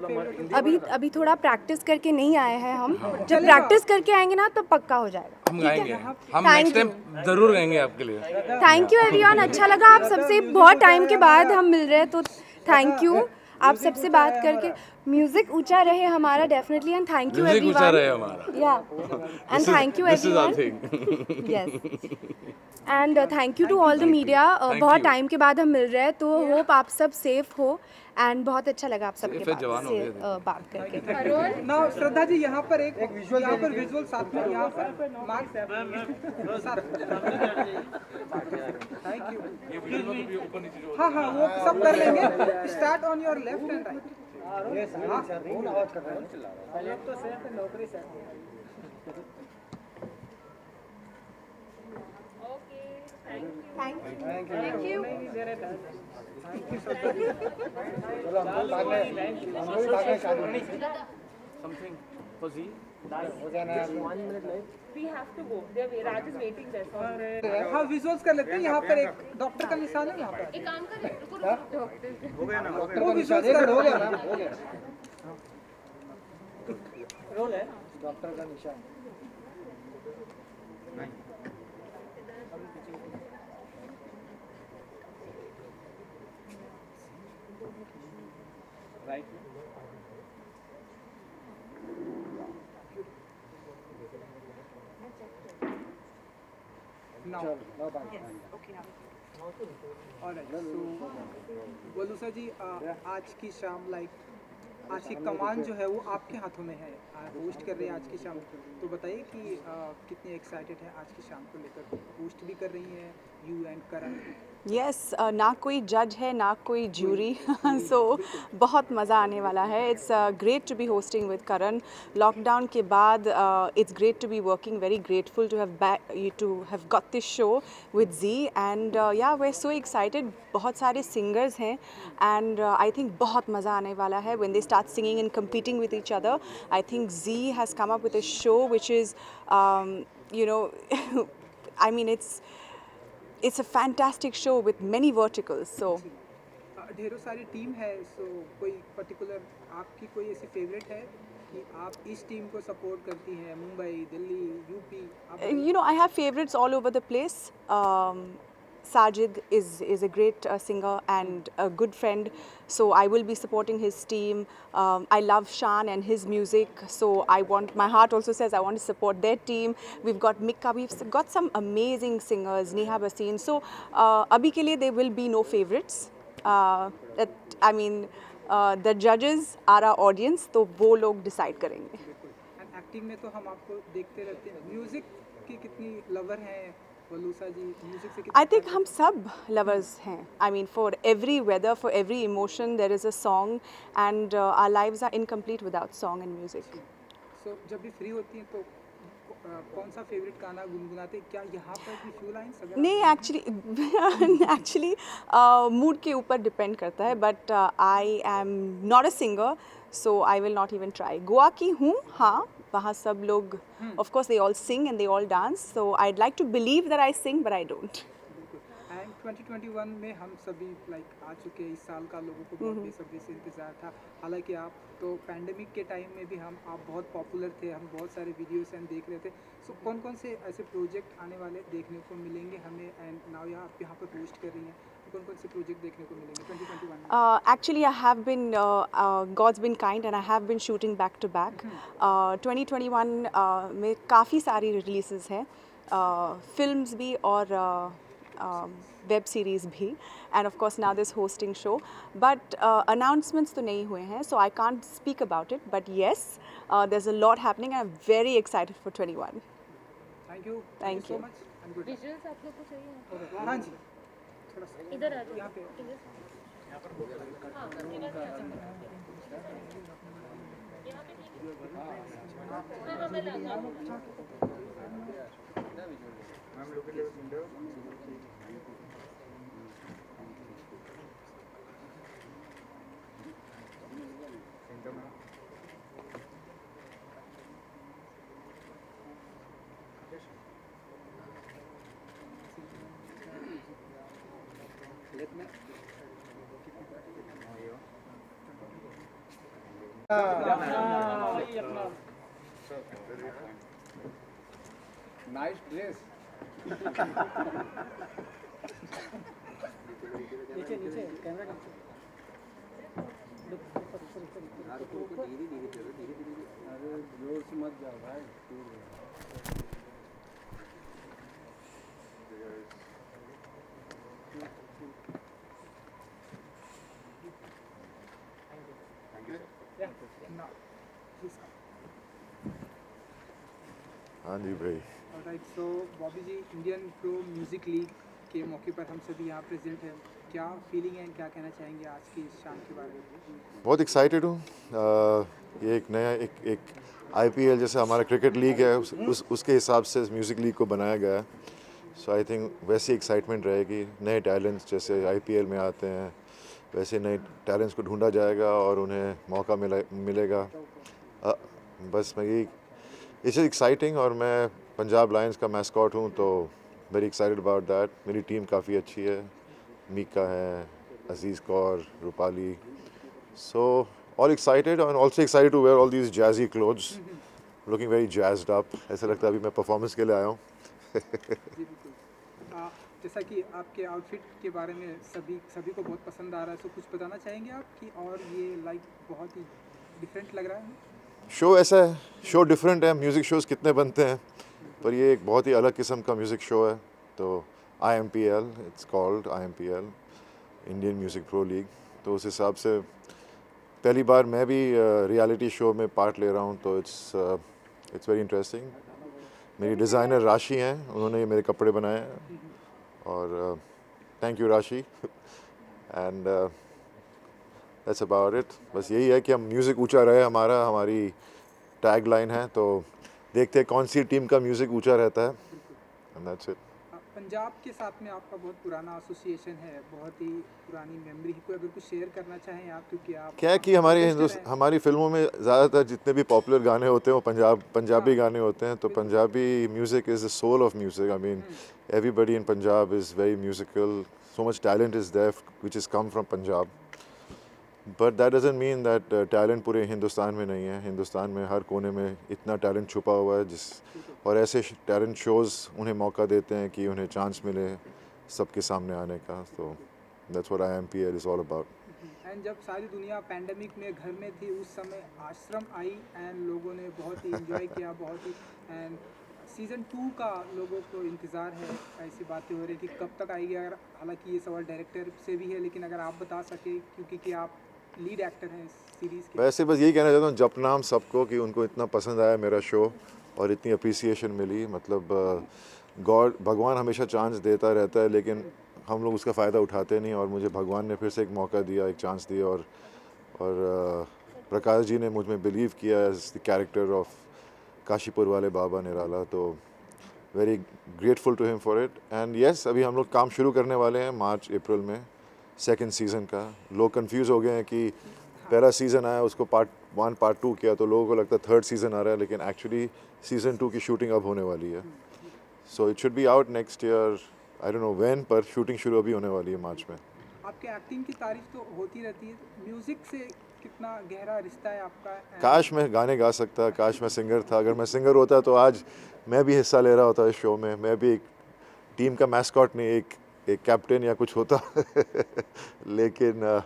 अभी थोड़ा प्रैक्टिस करके नहीं आए हैं हम। जब प्रैक्टिस करके आएंगे ना, तो पक्का हो जाएगा। हम गाएंगे, हम नेक्स्ट टाइम जरूर गाएंगे आपके लिए। थैंक यू एवरीवन, अच्छा लगा आप सबसे बहुत टाइम के बाद हम मिल रहे हैं, तो थैंक यू आप सबसे बात करके। म्यूजिक ऊंचा रहे हमारा definitely and thank you music ऊंचा रहे एवरीवन हमारा। Yeah and thank you This is our everyone thing. Yes and thank you to all the media Thank बहुत you. टाइम के बाद हम मिल रहे हैं तो होप आप सब सेफ हो एंड बहुत अच्छा लगा आप सबके Safe है, जवान हो गए थे। बात करके ना श्रद्धा जी यहाँ पर एक विजुअल साथ में यहाँ पर मार्क्स थैंक यू। हाँ हाँ वो सब कर लेंगे। Start on your left and right. तो सेफ है, नौकरी सेफ है। थैंक यू चलो हम भी भागने शादी समथिंग फॉर जी हो जाना है 1 minute light We have to go. Raj is waiting there. Sorry. हाँ विजुअल्स कर लेते हैं। यहाँ पर एक डॉक्टर का निशान है यहाँ पर। एक काम कर रुको हो गया ना डॉक्टर वो का निशान visuals कर हो रहे गया हैं। ना हो गया रोल है डॉक्टर का निशान राइट Now. चलो बाय Alright, so वलूसा जी आज की शाम लाइक आज की कमान जो है वो आपके हाथों में है। होस्ट कर रहे हैं आज की शाम। तो बताइए कि कितने एक्साइटेड हैं आज की शाम को लेकर। होस्ट भी कर रही हैं यू एंड करण। यस ना कोई जज है ना कोई ज्यूरी सो बहुत मज़ा आने वाला है। It's great to be hosting with Karan. Lockdown के बाद it's great to be working, very grateful to have got this show with Zee and yeah we are so excited. बहुत सारे सिंगर्स हैं एंड आई थिंक बहुत मज़ा आने वाला है when they start singing and competing with each other. I think Z has come up with a show which is I mean it's a fantastic show with many verticals. So ढेरों सारी team है। सो कोई particular आपकी कोई ऐसी favourite है कि आप इस टीम को सपोर्ट करती हैं? Mumbai, Delhi, UP? I have favorites all over the place. Sajid is a great singer and a good friend, so I will be supporting his team. I love Shan and his music, so my heart also says I want to support their team. We've got Mikka, we've got some amazing singers, Neha Bhasin. So abhi ke liye there will be no favorites. The judges are our audience, तो वो लोग decide करेंगे। And acting में तो हम आपको देखते रहते हैं। म्यूजिक की कितनी लवर हैं वलूसा जी? म्यूजिक से I think हम सब lovers हैं। I mean for every weather, for every emotion there is a song and our lives are incomplete without song and music. सो जब भी फ्री होती हैं तो कौन सा फेवरेट गाना गुनगुनाते? क्या यहाँ पर भी फ्यू लाइंस? नहीं एक्चुअली मूड के ऊपर डिपेंड करता है but I am not a singer so I will not even try. Goa की हूँ हाँ, वहाँ सब लोग of course they all sing and they all dance so I like to believe that I sing but I don't. And 2021 में हम सभी like आ चुके हैं। इस साल का लोगों को बहुत बेसब्री से इंतज़ार था। हालांकि आप तो पैंडेमिक के टाइम में भी आप बहुत पॉपुलर थे। हम बहुत सारे वीडियोस एंड देख रहे थे। सो कौन कौन से ऐसे प्रोजेक्ट आने वाले देखने को मिलेंगे हमें? एंड नाउ आप यहाँ पर होस्ट कर रही हैं, कौन कौन से प्रोजेक्ट देखने को मिलेंगे 2021 में? Actually, I have been, God's been kind and I have been shooting back to back. 2021 में काफ़ी सारी रिलीजेस हैं, फिल्म्स भी और वेब सीरीज़ भी and of course now this hosting show but announcements तो नहीं हुए हैं so I can't speak about it but yes there is a lot happening I am very excited for 21। Thank you Thank so you. Much. Visuals आप लोग को चाहिए? हाँ जी थोड़ा सा इधर आ जाओ। यहाँ पे नाइस ड्रेस नीचे नीचे कैमरा नीचे अरे जोर से मत जाओ भाई, हाँ जी भाई। राइट, सो बॉबी जी, इंडियन प्रो म्यूज़िक लीग के मौके पर हम सभी यहाँ प्रेजेंट हैं, क्या फीलिंग है, क्या कहना चाहेंगे आज की इस शाम के बारे में? बहुत एक्साइटेड हूँ। ये एक नया एक IPL जैसे हमारा क्रिकेट लीग है उसके हिसाब से म्यूज़िक लीग को बनाया गया है। सो आई थिंक वैसी एक्साइटमेंट रहेगी। नए टैलेंट्स जैसे IPL में आते हैं वैसे नए टैलेंट्स को ढूंढा जाएगा और उन्हें मौका मिलेगा। बस मैं यही इट्स एक्साइटिंग। और मैं पंजाब लायंस का मैस्कॉट हूँ तो वेरी एक्साइटेड अबाउट दैट। मेरी टीम काफ़ी अच्छी है, मीका है, अजीज़ Kaur, Rupali. So all excited and also excited to wear all these jazzy clothes, looking very jazzed up. ऐसा लगता है अभी मैं परफॉर्मेंस के लिए आया हूँ। जैसा कि आपके आउटफिट के बारे में सभी को बहुत पसंद आ रहा है, तो कुछ बताना चाहेंगे आप कि और ये लाइक बहुत ही डिफरेंट लग रहा है? शो ऐसा है, शो डिफरेंट है। म्यूज़िक शोज़ कितने बनते हैं, पर ये एक बहुत ही अलग किस्म का म्यूज़िक शो है। तो IMPL, it's called IMPL, Indian music pro league. तो उस हिसाब से पहली बार मैं भी रियलिटी शो में पार्ट ले रहा हूँ, तो इट्स वेरी इंटरेस्टिंग। मेरी डिज़ाइनर राशि हैं, उन्होंने मेरे कपड़े बनाए हैं और थैंक यू राशि। And that's about it. बस यही है कि हम म्यूज़िक ऊंचा रहे, हमारी टैग लाइन है। तो देखते हैं कौन सी टीम का म्यूज़िक ऊंचा रहता है। And that's it. पंजाब के साथ में आपका बहुत पुराना एसोसिएशन है, बहुत ही पुरानी मेमोरी को अगर कुछ शेयर करना चाहें आप, क्योंकि आप क्या है कि हमारी फिल्मों में ज़्यादातर जितने भी पॉपुलर गाने होते हैं वो पंजाबी गाने होते हैं। तो Punjabi music is the soul of music. I mean everybody in Punjab is very musical, so much talent is there which is come from Punjab. But that doesn't mean that talent पूरे हिंदुस्तान में नहीं है। हिंदुस्तान में हर कोने में इतना टैलेंट छुपा हुआ है और ऐसे टैलेंट शोज़ उन्हें मौका देते हैं कि उन्हें चांस मिले सबके सामने आने का। तो that's what IMPL is all about. And जब सारी दुनिया पैंडमिक में घर में थी, उस समय आश्रम आई एंड लोगों ने बहुत ही एंजॉय किया, बहुत ही। एंड सीज़न 2 का लोगों को इंतज़ार है, ऐसी बातें हो रही कि कब तक आएगी। अगर हालांकि ये सवाल डायरेक्टर से भी है, लेकिन अगर आप बता सके, क्योंकि आप लीड एक्टर हैं इस सीरीज़ के। वैसे बस यही कहना चाहता हूँ, जप नाम सबको कि उनको इतना पसंद आया मेरा शो और इतनी अप्रिसिएशन मिली। मतलब भगवान हमेशा चांस देता रहता है, लेकिन हम लोग उसका फ़ायदा उठाते नहीं। और मुझे भगवान ने फिर से एक मौका दिया, एक चांस दिया। और प्रकाश जी ने मुझ में बिलीव किया as the character of Kashipur वाले बाबा निराला। तो very grateful to him for it. And yes, अभी हम लोग काम शुरू करने वाले हैं मार्च अप्रैल में सेकंड सीज़न का। लोग कंफ्यूज हो गए हैं कि पहला सीज़न आया उसको पार्ट 1 पार्ट 2 किया, तो लोगों को लगता है थर्ड सीज़न आ रहा है, लेकिन एक्चुअली सीज़न 2 की शूटिंग अब होने वाली है। So it should be out next year, I don't know when, पर शूटिंग शुरू अभी होने वाली है मार्च में। आपके एक्टिंग की तारीफ तो होती रहती है, म्यूज़िक से कितना गहरा रिश्ता है आपका? काश मैं गाने गा सकता, काश मैं सिंगर था। अगर मैं सिंगर होता तो आज मैं भी हिस्सा ले रहा होता इस शो में। मैं भी एक टीम का मैस्कॉट नहीं, एक कैप्टन या कुछ होता। लेकिन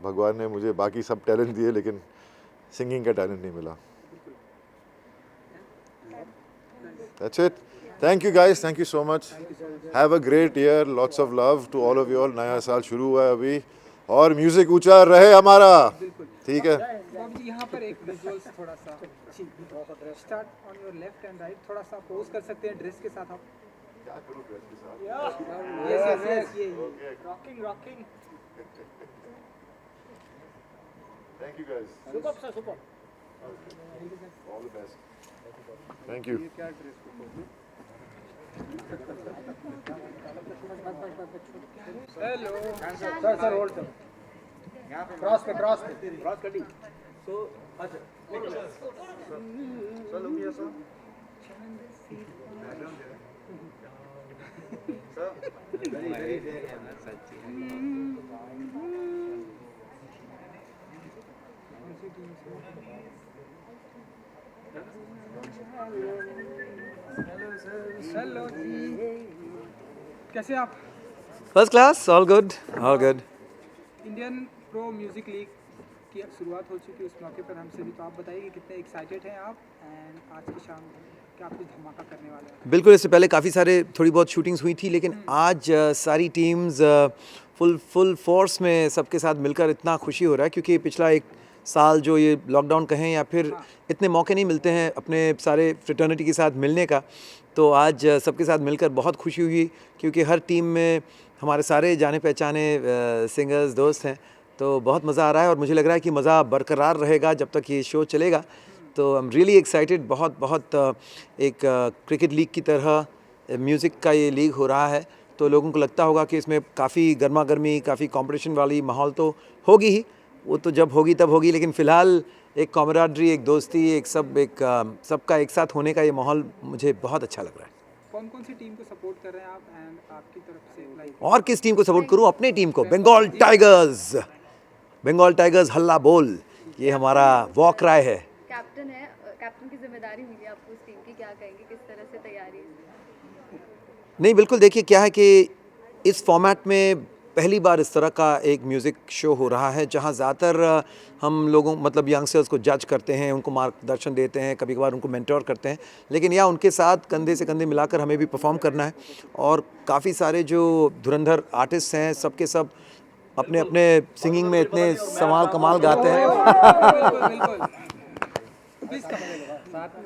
भगवान ने मुझे बाकी सब टैलेंट दिए, लेकिन सिंगिंग का टैलेंट नहीं मिला। That's it. Thank you guys, thank you so much. Have a great year, lots of love to all of you all. नया साल शुरू हुआ है अभी और म्यूजिक ऊंचा रहे हमारा, ठीक है? बॉब जी, यहाँ पर एक विजुअल्स थोड़ा सा start on your left and right, थोड़ा सा पोज कर सकते हैं ड्रेस के साथ आप। क्या करूँ ड्रेस के साथ? यस, ये rocking. Thank you guys. Super. All the best. Thank you. ये क्या ड्रेस को hello sir hold sir, cross पे क्रॉस कटी। सो अच्छा sir look here sir. Hello जी, कैसे आप? First class, all good, all good. Indian pro music league की शुरुआत हो चुकी है, उस मौके पर हमसे भी, तो आप बताइए कि कितने एक्साइटेड हैं आप एंड आज की शाम क्या कुछ धमाका करने वाले हैं? बिल्कुल, इससे पहले काफ़ी सारे थोड़ी बहुत शूटिंग्स हुई थी, लेकिन आज सारी टीम्स फुल फोर्स में सबके साथ मिलकर इतना खुशी हो रहा है, क्योंकि पिछला एक साल जो ये लॉकडाउन कहें या फिर इतने मौके नहीं मिलते हैं अपने सारे फ्रेटर्निटी के साथ मिलने का, तो आज सबके साथ मिलकर बहुत खुशी हुई, क्योंकि हर टीम में हमारे सारे जाने पहचाने सिंगर्स दोस्त हैं, तो बहुत मज़ा आ रहा है और मुझे लग रहा है कि मज़ा बरकरार रहेगा जब तक ये शो चलेगा। तो आई एम रियली एक्साइटेड, बहुत एक क्रिकेट लीग की तरह म्यूज़िक का ये लीग हो रहा है, तो लोगों को लगता होगा कि इसमें काफ़ी गर्मा गर्मी, काफ़ी कंपटीशन वाली माहौल तो होगी ही, वो तो जब होगी तब होगी, लेकिन फ़िलहाल एक कॉमराडरी, एक दोस्ती, एक सबका एक साथ होने का ये माहौल मुझे बहुत अच्छा लग रहा है। कौन सी टीम को सपोर्ट कर रहे हैं आप एंड आपकी तरफ से लाइक? और किस टीम को सपोर्ट करूं? अपनी टीम को, बंगाल टाइगर्स हल्ला बोल, ये हमारा वॉक राय है। कैप्टन है, कैप्टन की जिम्मेदारी मिली आपको उस टीम की, क्या कहेंगे, किस तरह से तैयारी है? नहीं, बिल्कुल, देखिए क्या है कि इस फॉर्मेट में पहली बार इस तरह का एक म्यूज़िक शो हो रहा है, जहां ज़्यादातर हम लोगों मतलब यंगस्टर्स को जज करते हैं, उनको मार्गदर्शन देते हैं, कभी कभार उनको मेंटोर करते हैं, लेकिन या उनके साथ कंधे से कंधे मिलाकर हमें भी परफॉर्म करना है। और काफ़ी सारे जो धुरंधर आर्टिस्ट हैं, सबके सब अपने अपने सिंगिंग में इतने कमाल गाते हैं।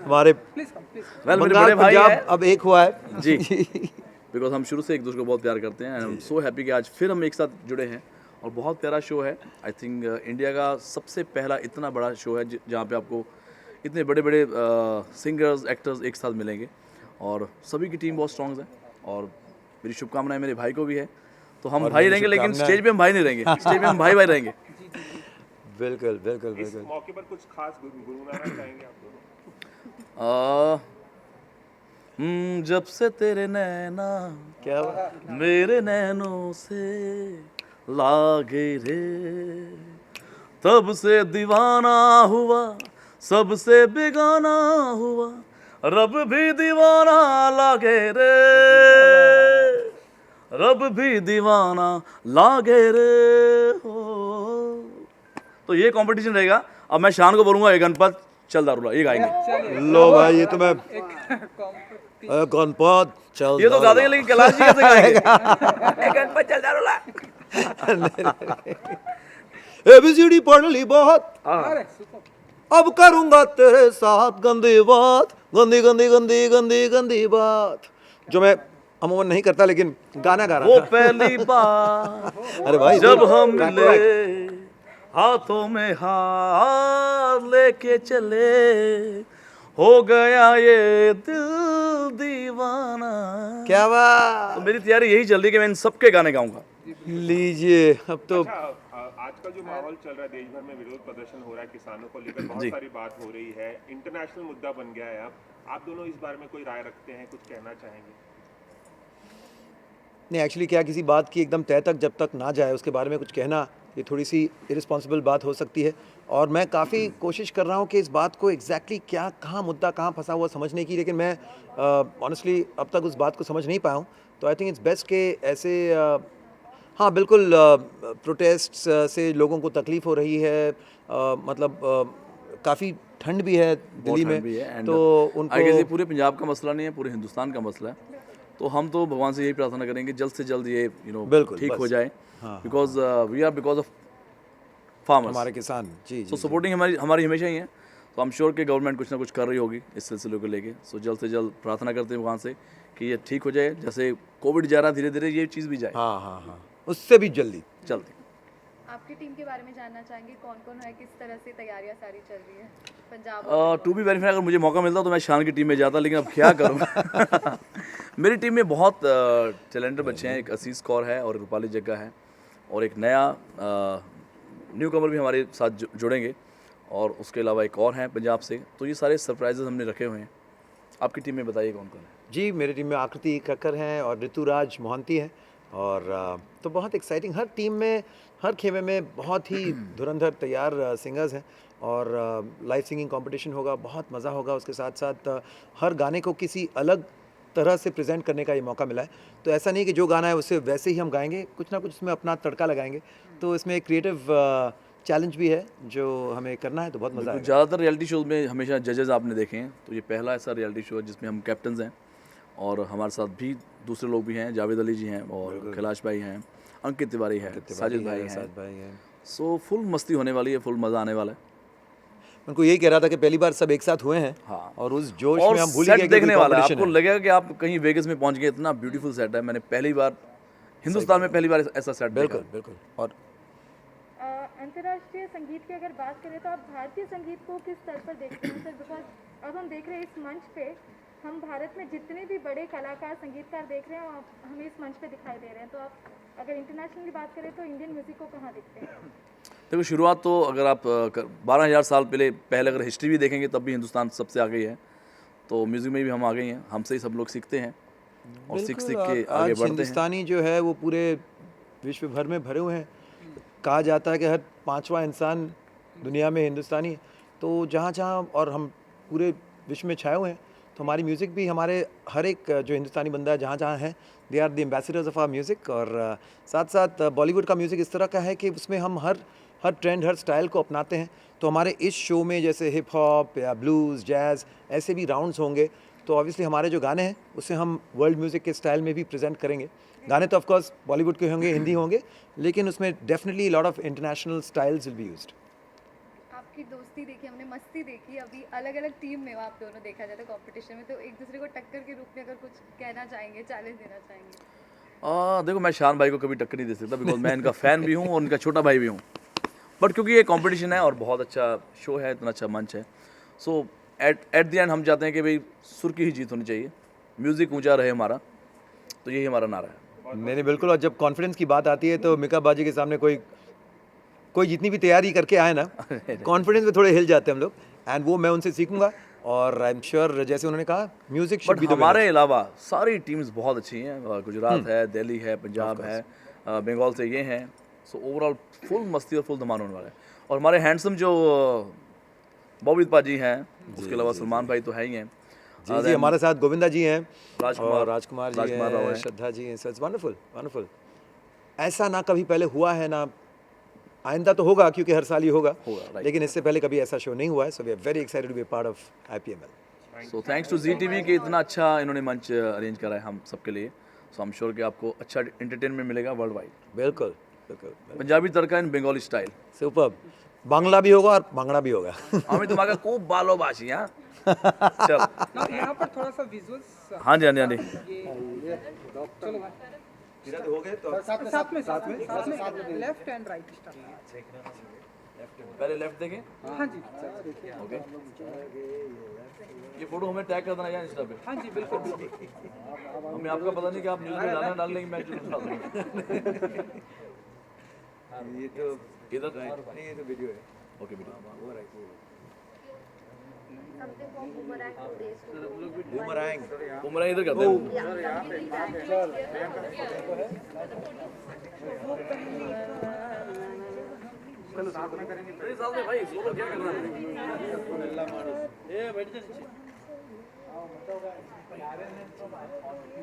हमारे बंगाल पंजाब अब एक हुआ है जी, बिकॉज हम शुरू से एक दूसरे को बहुत प्यार करते हैं and I am so happy कि आज फिर हम एक साथ जुड़े हैं और बहुत प्यारा शो है। आई थिंक इंडिया का सबसे पहला इतना बड़ा शो है जहाँ पे आपको इतने बड़े बड़े सिंगर्स, एक्टर्स एक साथ मिलेंगे और सभी की टीम बहुत स्ट्रॉन्ग है और मेरी शुभकामनाएं मेरे भाई को भी है। तो हम भाई रहेंगे, लेकिन स्टेज पे हम भाई नहीं रहेंगे, स्टेज पे हम भाई रहेंगे। बिल्कुल। इस मौके पर कुछ खास गुनगुनाना चाहेंगे आप दोनों? जब से तेरे नैना क्या मेरे नैनों से लागे रे, तब से दीवाना हुआ, सबसे बेगाना हुआ, रब भी दीवाना लागे रे, रब भी दीवाना लागे रे हो। तो ये कंपटीशन रहेगा। अब मैं शान को बोलूंगा, गणपत चल दारूला, ये गाएंगे। लो भाई, ये तो मैं गणपत चल, ये तो गा देंगे, लेकिन कैलाश जी कैसे गाएंगे? गणपत चल दारूला। ABCD पढ़ ली बहुत, अब करूंगा तेरे साथ गंदी बात, गंदी बात, जो मैं अमूमन नहीं करता, लेकिन गाना गा रहा वो था। पहली बार अरे भाई, जब हम मिले, हाथों में हाथ लेके चले, हो गया ये दिल दीवाना। क्या बात। तो मेरी तैयारी यही चल रही है कि मैं इन सबके गाने गाऊंगा। लीजिए, अब तो आजकल जो माहौल चल रहा है, देश भर में विरोध प्रदर्शन हो रहा है, किसानों को लेकर बहुत सारी बात हो रही है, इंटरनेशनल मुद्दा बन गया है। अब आप दोनों इस बारे में कोई राय रखते हैं, कुछ कहना चाहेंगे? नहीं, एक्चुअली क्या, किसी बात की एकदम तय तक जब तक ना जाए उसके बारे में कुछ कहना ये थोड़ी सी इरिस्पॉन्सिबल बात हो सकती है, और मैं काफ़ी कोशिश कर रहा हूँ कि इस बात को एग्जैक्टली क्या, कहाँ मुद्दा कहाँ फंसा हुआ समझने की, लेकिन मैं ऑनेस्टली अब तक उस बात को समझ नहीं पाया हूँ। तो आई थिंक इट्स बेस्ट के ऐसे हाँ बिल्कुल, प्रोटेस्ट से लोगों को तकलीफ़ हो रही है, मतलब काफ़ी ठंड भी है दिल्ली में, तो उनको पूरे पंजाब का मसला नहीं है, पूरे हिंदुस्तान का मसला है। तो हम तो भगवान से यही प्रार्थना करेंगे जल्द से जल्द ये ठीक हो जाए, बिकॉज बिकॉज ऑफ फार्मर्स, हमारे किसान। जी, सो सपोर्टिंग हमारी हमेशा ही है। तो आई एम श्योर कि गवर्नमेंट कुछ ना कुछ कर रही होगी इस सिलसिले को लेके। सो जल्द से जल्द प्रार्थना करते हैं भगवान से कि ये ठीक हो जाए, जैसे कोविड जा रहा धीरे धीरे ये चीज़ भी जाए। हाँ, उससे भी जल्दी। आपकी टीम के बारे में जानना चाहेंगे, कौन कौन है, किस तरह से तैयारियां सारी चल रही है पंजाब? टू बी वेरीफाई, अगर मुझे मौका मिलता तो मैं शान की टीम में जाता, लेकिन अब क्या करूँ। मेरी टीम में बहुत टैलेंटेड बच्चे हैं। एक असीस कौर है और रूपाली जग्गा है, और एक नया न्यू कमर भी हमारे साथ जुड़ेंगे, और उसके अलावा एक और हैं पंजाब से। तो ये सारे सरप्राइजेस हमने रखे हुए हैं। आपकी टीम में बताइए कौन कौन है? जी, मेरी टीम में आकृति कक्कर हैं और ऋतुराज मोहंती हैं, और तो बहुत एक्साइटिंग, हर टीम में, हर खेमे में बहुत ही धुरंधर तैयार सिंगर्स हैं, और लाइव सिंगिंग कंपटीशन होगा, बहुत मज़ा होगा। उसके साथ साथ हर गाने को किसी अलग तरह से प्रेजेंट करने का ये मौका मिला है। तो ऐसा नहीं कि जो गाना है उससे वैसे ही हम गाएंगे, कुछ ना कुछ इसमें अपना तड़का लगाएंगे। तो इसमें एक क्रिएटिव चैलेंज भी है जो हमें करना है, तो बहुत मज़ा आएगा। ज़्यादातर रियलिटी शोज में हमेशा जजेस आपने देखे हैं, तो ये पहला ऐसा रियलिटी शो है जिसमें हम कैप्टन्स हैं और हमारे साथ भी दूसरे लोग भी हैं, जावेद अली जी हैं और कैलाश भाई हैं, अंकित तिवारी है, साजिद भाई हैं। सो फुल मस्ती होने वाली है, फुल मज़ा आने वाला है। उनको यही कह रहा था कि पहली बार सब एक साथ हुए हैं, हाँ, और उस जोश और में हम भूल सेट गए कि देखने कोई वाला है। competition आपको है। लगेगा कि आप कहीं वेगस में पहुंच गए, इतना ब्यूटीफुल सेट है। मैंने पहली बार हिंदुस्तान में पहली बार ऐसा सेट देखा। बिल्कुल। और अंतर्राष्ट्रीय संगीत की अगर बात करें तो आप भारतीय संगीत को किस स्तर पर देखते हैं सर? बिकॉज अब हम देख रहे हैं इस मंच पे हम भारत में जितने भी बड़े कलाकार संगीतकार देख रहे हैं हमें इस मंच पे दिखाई दे रहे हैं, तो आप अगर इंटरनेशनल की बात करें तो इंडियन म्यूजिक को कहाँ देखते हैं? देखो, शुरुआत तो अगर आप 12,000 साल पहले अगर हिस्ट्री भी देखेंगे तब भी हिंदुस्तान सबसे आगे ही है। तो म्यूज़िक में भी हम आ गए हैं, हमसे ही सब लोग सीखते हैं और सीख के आगे बढ़ते हैं। हिंदुस्तानी जो है वो पूरे विश्व भर में भरे हुए हैं। कहा जाता है कि हर 5वां इंसान दुनिया में हिंदुस्तानी है। तो जहाँ और हम पूरे विश्व में छाए हुए हैं, तो हमारी म्यूज़िक भी हमारे हर एक जो हिंदुस्तानी बंदा है जहाँ है, they are the ambassadors of our music. और साथ साथ बॉलीवुड का म्यूज़िक इस तरह का है कि उसमें हम हर ट्रेंड, हर स्टाइल को अपनाते हैं। तो हमारे इस शो में जैसे हिप हॉप या ब्लूज़, जैज़ ऐसे भी राउंड्स होंगे, तो ऑब्वियसली हमारे जो गाने हैं उससे हम वर्ल्ड म्यूज़िक के स्टाइल में भी प्रेजेंट करेंगे। गाने तो ऑफ कोर्स बॉलीवुड के होंगे, हिंदी होंगे, लेकिन उसमें definitely lot of international styles will be used. आपकी दोस्ती देखी हमने, मस्ती देखी, अभी अलग अलग टीम में आप दोनों देखा जाता है कंपटीशन में, तो एक दूसरे को टक्कर के रूप में अगर कुछ कहना चाहेंगे, चैलेंज देना चाहेंगे? देखो, मैं शान भाई को कभी टक्कर नहीं दे सकता, बिकॉज मैं इनका फ़ैन भी हूँ और उनका छोटा भाई भी हूँ। बट क्योंकि ये कंपटीशन है और बहुत अच्छा शो है, इतना अच्छा मंच है, सो एट द एंड हम चाहते हैं कि भाई सुर की ही जीत होनी चाहिए, म्यूज़िक ऊंचा रहे हमारा, तो यही हमारा नारा है। नहीं, बिल्कुल। और जब कॉन्फिडेंस की बात आती है तो मिका बाजी के सामने कोई जितनी भी तैयारी करके आए ना, कॉन्फिडेंस में थोड़े हिल जाते हैं हम लोग, एंड वो मैं उनसे सीखूंगा। और आई एम श्योर, जैसे उन्होंने कहा, music should be the winner. हमारे अलावा सारी टीम्स बहुत अच्छी हैं, गुजरात है, दिल्ली है, पंजाब है, बंगाल से ये हैं। सो ओवरऑल फुल मस्ती और फुल धमाल होने वाला है। और हमारे हैंडसम जो बॉबी पाजी हैं, उसके अलावा सलमान भाई तो है ही हैं, जी, हमारे साथ गोविंदा जी हैं, राजकुमार जी हैं, श्रद्धा जी हैं। So it's wonderful. ऐसा ना कभी पहले हुआ है, ना आइंदा तो होगा, क्योंकि हर साल ही होगा, लेकिन इससे पहले कभी ऐसा शो नहीं हुआ है। So we are very excited to be part of IPML। So thanks to Zee TV के इतना अच्छा इन्होंने मंच अरेंज करा है हम सबके लिए। सो आई एम श्योर कि आपको अच्छा एंटरटेनमेंट मिलेगा वर्ल्ड वाइड। बिल्कुल। पंजाबी तड़का इन बंगाली स्टाइल, सुपर्ब। बांग्ला भी होगा और भांगड़ा भी होगा। हमें तुम्हारा खूब बालो बाशी। हाँ, चल यहाँ पर थोड़ा सा विजुअल्स। हाँ जी। चलो हो गए तो साथ में लेफ्ट एंड राइट स्टार्ट। पहले लेफ्ट देखें। हाँ जी, ओके। ये फोटो हमें टैग कर देना यार इंस्टा पे। हाँ जी, बिल्कुल। हमें आपका पता नहीं कि आप न्यूज़ में डालना डाल लेंगे, मैं जरूर डाल दूंगा। ये तो इधर नहीं, ये तो वीडियो है। ओके, वीडियो बुमरांग इधर करते हैं। चलो साथ में करेंगे। भाई सोलो क्या करना है?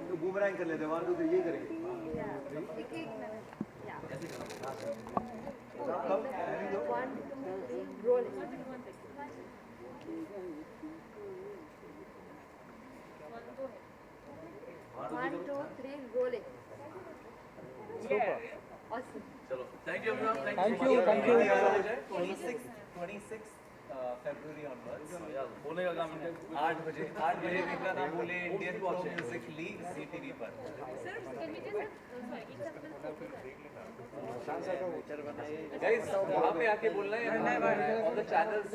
तो बूमरैंग कर लेते हैं, 1 2 3 ये करेंगे। चलो, thank you everyone. Thank you. 26 February onwards बोलने का काम है। 8 बजे देखना ना भूले, Indian pro music league ZTV पर। गाइस वहाँ पे आके बोलना है ऑन द चैनल्स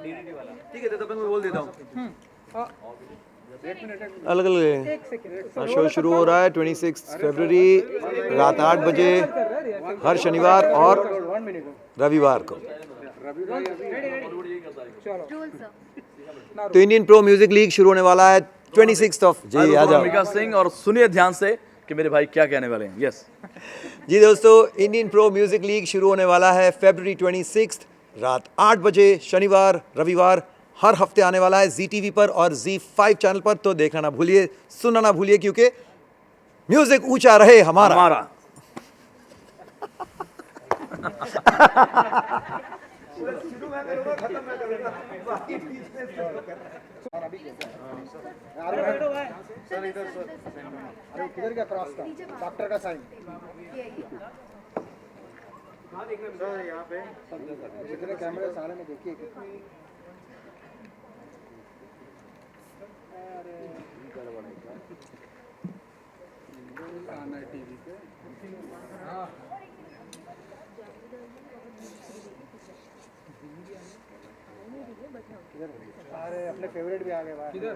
DDD वाला। ठीक है, तो तब तक मैं बोल देता हूँ। अलग अलग शो शुरू हो रहा है 26 फरवरी रात 8 बजे हर शनिवार और रविवार को। तो इंडियन प्रो म्यूजिक लीग शुरू होने वाला है 26 ऑफ जी। आ जाओ मिका सिंह, और सुनिए ध्यान से कि मेरे भाई क्या कहने वाले हैं। यस जी दोस्तों, इंडियन प्रो म्यूजिक लीग शुरू होने वाला है फरवरी 26 रात 8 बजे शनिवार रविवार, हर हफ्ते आने वाला है ZTV पर और Z5 चैनल पर। तो देखना ना भूलिए, सुनना ना भूलिए, क्योंकि म्यूजिक ऊंचा रहे हमारा। शुरू मैं करूँगा, खत्म मैं करूँगा। बाकी बीच में और अभी सर इधर सर, अरे किधर क्या क्रॉस का डॉक्टर का साइन सर यहाँ पे जितने कैमरे सारे में देखिए कितनी आना टीवी पे अरे अपने फेवरेट भी आ गए बाहर किधर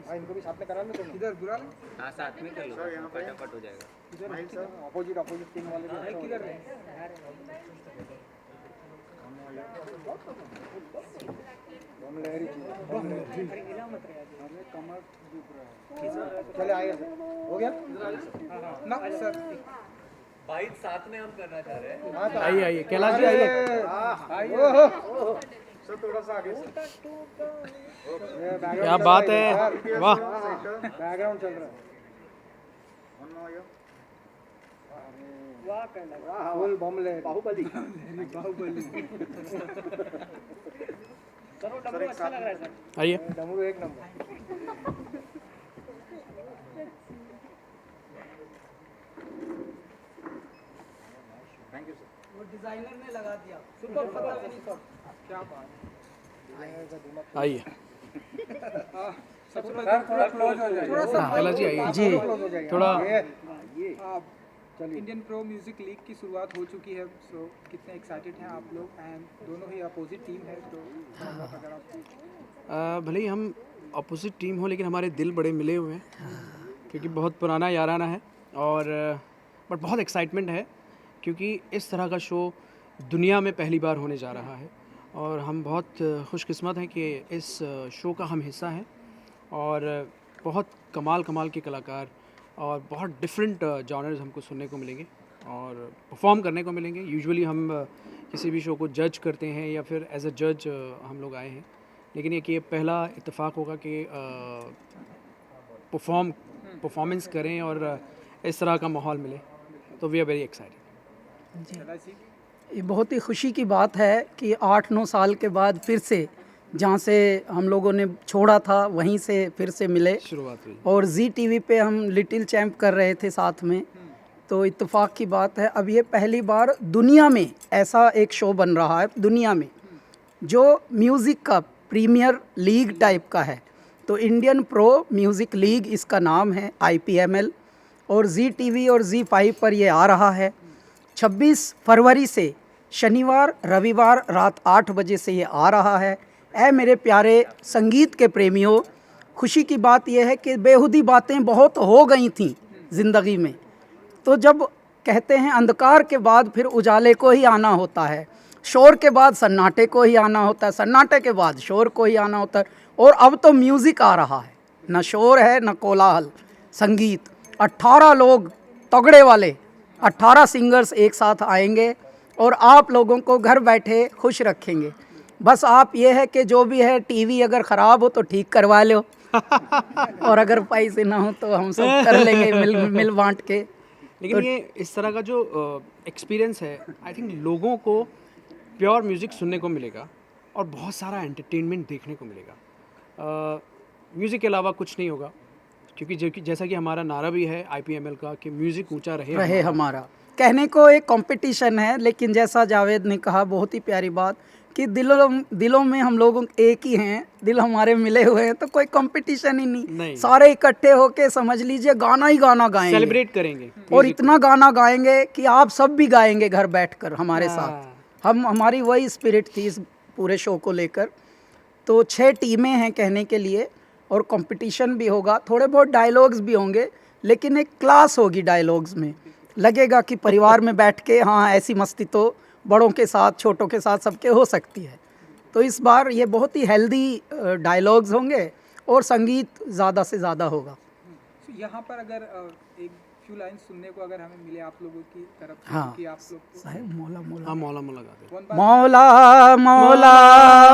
हाँ इनको भी साथ में करा लो तुम किधर बुरा हाँ साथ में कर लो सर यहाँ फटाफट हो जाएगा किधर सर अपोजिट टीम वाले भी किधर चले आइए हो गया ना सर बाइट साथ में हम करना चाह रहे हैं। आइए आइए कैलाश जी आइए सर थोड़ा सा आगे क्या बात है वाह बैकग्राउंड चल रहा है फुल बमले बाहुबली सर अच्छा लग रहा है सर आइए डमरू एक नंबर थैंक यू सर वो डिजाइनर ने लगा दिया सुपर क्या बात आइए थोड़ा क्लोज हो जाइए थोड़ा सा कैलाश जी आइए जी थोड़ा इंडियन प्रो म्यूजिक लीग की शुरुआत हो चुकी है, सो कितने एक्साइटेड हैं आप लोग? एंड दोनों ही अपोजिट टीम है, तो अगर आप भले ही हम अपोजिट टीम हो लेकिन हमारे दिल बड़े मिले हुए हैं क्योंकि बहुत पुराना याराना है और बट बहुत एक्साइटमेंट है क्योंकि इस तरह का शो दुनिया में पहली बार होने जा रहा है और हम बहुत खुशकिस्मत हैं कि इस शो का हम हिस्सा हैं और बहुत कमाल के कलाकार और बहुत डिफरेंट जॉनर्स हमको सुनने को मिलेंगे और परफॉर्म करने को मिलेंगे। यूजुअली हम किसी भी शो को जज करते हैं या फिर एज अ जज हम लोग आए हैं, लेकिन ये पहला इत्तेफाक होगा कि परफॉर्मेंस करें और इस तरह का माहौल मिले, तो वी आर वेरी एक्साइटेड। ये बहुत ही खुशी की बात है कि 8-9 साल के बाद फिर से जहाँ से हम लोगों ने छोड़ा था वहीं से फिर से मिले शुरुआत हुई और जी टीवी पे हम लिटिल चैम्प कर रहे थे साथ में, तो इत्तेफाक की बात है। अब ये पहली बार दुनिया में ऐसा एक शो बन रहा है दुनिया में जो म्यूज़िक का प्रीमियर लीग टाइप का है, तो इंडियन प्रो म्यूज़िक लीग इसका नाम है IPML और जी टीवी और ZEE5 पर ये आ रहा है। 26 फरवरी से शनिवार रविवार रात 8 बजे से ये आ रहा है। ऐ मेरे प्यारे संगीत के प्रेमियों, खुशी की बात यह है कि बेहुदी बातें बहुत हो गई थीं ज़िंदगी में, तो जब कहते हैं अंधकार के बाद फिर उजाले को ही आना होता है, शोर के बाद सन्नाटे को ही आना होता है, सन्नाटे के बाद शोर को ही आना होता है, और अब तो म्यूज़िक आ रहा है, न शोर है न कोलाहल, संगीत। 18 लोग तगड़े वाले 18 सिंगर्स एक साथ आएंगे और आप लोगों को घर बैठे खुश रखेंगे। बस आप ये है कि जो भी है टीवी अगर ख़राब हो तो ठीक करवा लो और अगर पैसे ना हो तो हम सब कर लेंगे मिल बांट के। लेकिन तो ये इस तरह का जो एक्सपीरियंस है, आई थिंक लोगों को प्योर म्यूज़िक सुनने को मिलेगा और बहुत सारा एंटरटेनमेंट देखने को मिलेगा। म्यूज़िक के अलावा कुछ नहीं होगा क्योंकि जैसा कि हमारा नारा भी है IPML का कि म्यूज़िक ऊंचा रहे हमारा। कहने को एक कंपटीशन है, लेकिन जैसा जावेद ने कहा बहुत ही प्यारी बात कि दिलों में हम लोग एक ही हैं, दिल हमारे मिले हुए हैं, तो कोई कंपटीशन ही नहीं। सारे इकट्ठे होके समझ लीजिए गाना ही गाना गाएंगे, सेलिब्रेट करेंगे और इतना गाना गाएंगे कि आप सब भी गाएंगे घर बैठकर हमारे साथ। हमारी वही स्पिरिट थी इस पूरे शो को लेकर। तो 6 टीमें हैं कहने के लिए और कंपटीशन भी होगा, थोड़े बहुत डायलॉग्स भी होंगे, लेकिन एक क्लास होगी डायलॉग्स में। लगेगा कि परिवार में बैठ के हाँ ऐसी मस्ती तो बड़ों के साथ छोटों के साथ सबके हो सकती है। तो इस बार ये बहुत ही हेल्दी डायलॉग्स होंगे और संगीत ज़्यादा से ज़्यादा होगा। यहाँ पर अगर एक फ्यू लाइन सुनने को अगर हमें मिले आप लोगों की तरफ से, हाँ कि आप लोग को साहिब मौला मौला हाँ मौला मौला गा दे। मौला मौला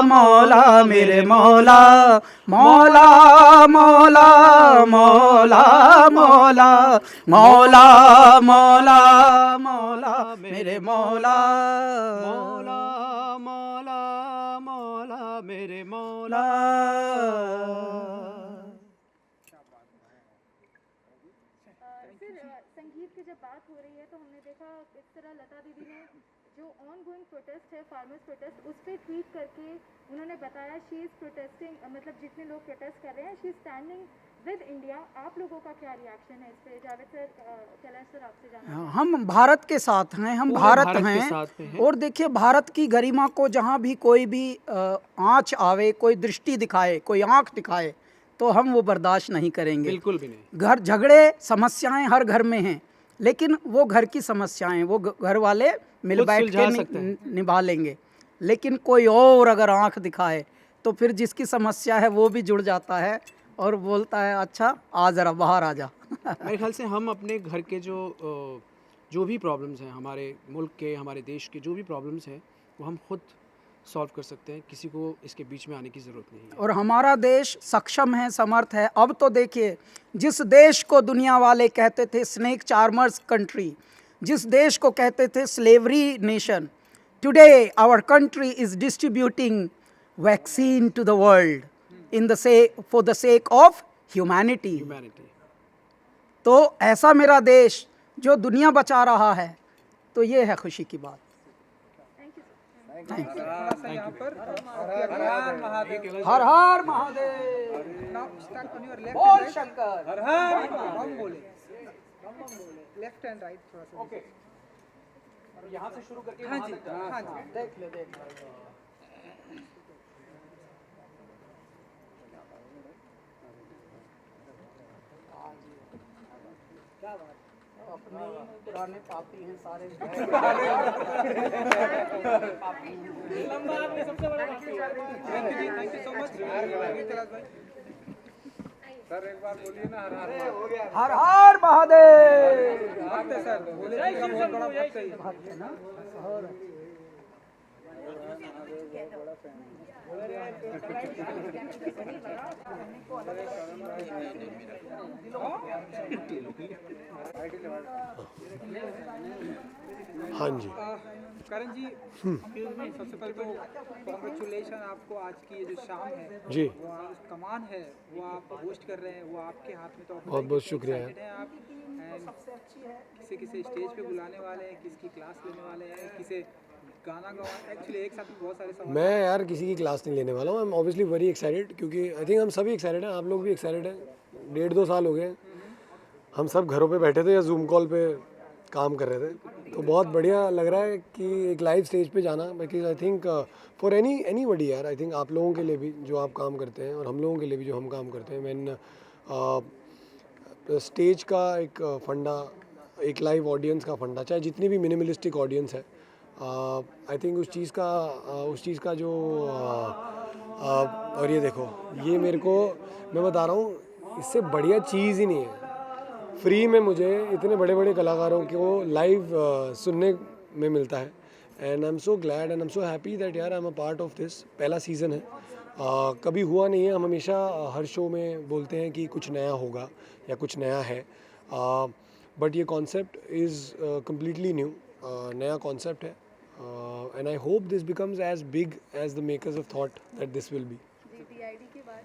मौला मेरे मौला मौला मौला मौला मौला मौला मौला मौला मेरे मौला मौला मौला मौला मेरे मौला। फिर संगीत की जब बात हो रही है तो हमने देखा किस तरह लता दीदी ने जो ऑन गोइंग प्रोटेस्ट है फार्मर्स प्रोटेस्ट उस पर ट्वीट करके उन्होंने बताया शी इज़ प्रोटेस्टिंग, मतलब जितने लोग प्रोटेस्ट कर रहे हैं she is standing with India. आप लोगों का क्या रिएक्शन है इस पे? जावेद सर, कैलाश सर आपसे जानना। हम भारत के साथ हैं, हम पूरे भारत भारत के हैं साथ में हैं। और देखिए भारत की गरिमा को जहाँ भी कोई भी आँच आवे, कोई दृष्टि दिखाए, कोई आँख दिखाए तो हम वो बर्दाश्त नहीं करेंगे। बिल्कुल भी नहीं। घर झगड़े समस्याएं हर घर में हैं, लेकिन वो घर की समस्याएं वो घर वाले मिल खुद बैठ सुलझा के सकते हैं। निभा लेंगे। लेकिन कोई और अगर आँख दिखाए तो फिर जिसकी समस्या है वो भी जुड़ जाता है और बोलता है अच्छा आ ज़रा बाहर आ जा। मेरे ख्याल से हम अपने घर के जो भी प्रॉब्लम्स हैं, हमारे मुल्क के, हमारे देश के जो भी प्रॉब्लम्स हैं वो हम खुद सॉल्व कर सकते हैं, किसी को इसके बीच में आने की ज़रूरत नहीं है। और हमारा देश सक्षम है, समर्थ है। अब तो देखिए जिस देश को दुनिया वाले कहते थे स्नेक चार्मर्स कंट्री, जिस देश को कहते थे slavery nation, today our country is distributing vaccine to the world in the for the sake of humanity. तो ऐसा मेरा देश जो दुनिया बचा रहा है, तो ये है खुशी की बात। थोड़ा सा यहाँ पर हर हर महादेव, हर हर Mahadev. Now start on your left बोल and right. शंकर। हर हर बम बोले, लेफ्ट एंड राइट थोड़ा सा। ओके, यहाँ से शुरू करके हाँ जी, हाँ जी, देख ले देख ले। क्या बात, अपने पुराने पापी हैं सारे। सबसे बड़ा thank you so much sir. एक बार बोलिए ना हर हर हर हर महादेव। भक्त है सर, बोले जी का बहुत बड़ा भक्त है ये। भक्त है ना। और हाँ जी करण जी, सबसे पहले तो कॉन्ग्रेचुलेशन आपको। आज की ये जो शाम है जी, वो कमान है वो आप होस्ट कर रहे हैं, वो आपके हाथ में। तो बहुत बहुत शुक्रिया है। आप किसे किसे स्टेज पे बुलाने वाले हैं, किसकी क्लास लेने वाले हैं, किसे गाना गवा, एक्चुअली एक साथ बहुत सारे सवाल। मैं यार किसी की क्लास नहीं लेने वाला हूँ। I am obviously very excited, क्योंकि आई थिंक हम सभी एक्साइटेड हैं, आप लोग भी एक्साइटेड हैं। 1.5-2 साल हो गए हम सब घरों पे बैठे थे या जूम कॉल पे काम कर रहे थे, तो बहुत बढ़िया लग रहा है कि एक लाइव स्टेज पे जाना। Because I think for anybody यार, आई थिंक आप लोगों के लिए भी जो आप काम करते हैं और हम लोगों के लिए भी जो हम काम करते हैं, मैन स्टेज का एक फंडा, एक लाइव ऑडियंस का फंडा, चाहे जितनी भी मिनिमलिस्टिक ऑडियंस है, आई थिंक उस चीज़ का जो और ये देखो, ये मेरे को, मैं बता रहा हूँ, इससे बढ़िया चीज़ ही नहीं है। फ्री में मुझे इतने बड़े बड़े कलाकारों को लाइव सुनने में मिलता है, and I am so glad and I am so happy that यार I am a part of this. पहला सीज़न है, कभी हुआ नहीं है। हम हमेशा हर शो में बोलते हैं कि कुछ नया होगा या कुछ नया है, बट ये कॉन्सेप्ट इज़ कम्प्लीटली न्यू, नया कॉन्सेप्ट है, and I hope this becomes as big as the makers of thought that this will be. के बाद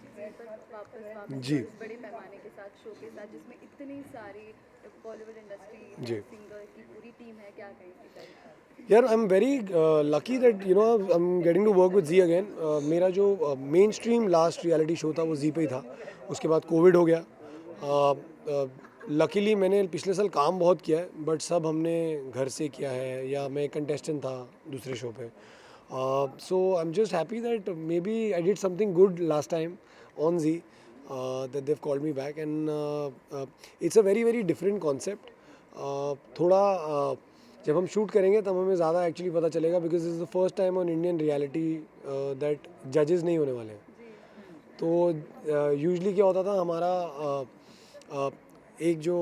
वापस जी, बड़े पैमाने के साथ शो के साथ, जिसमें इतनी सारी बॉलीवुड इंडस्ट्री जी, सिंगर की पूरी टीम है, क्या कहेंगे? यार I am very lucky that you know I am getting to work with Zee again. मेरा जो main stream last reality show था वो जी पे ही था, उसके बाद कोविड हो गया। लकीली मैंने पिछले साल काम बहुत किया है, बट सब हमने घर से किया है, या मैं कंटेस्टेंट था दूसरे शो पे। So I'm just happy that maybe I did something good last time on Z, that they've called me back, and it's a very different concept. थोड़ा जब हम शूट करेंगे तब हमें ज़्यादा एक्चुअली पता चलेगा, because this is the first time on Indian reality that जजेस नहीं होने वाले हैं। तो यूजुअली क्या होता था, हमारा एक जो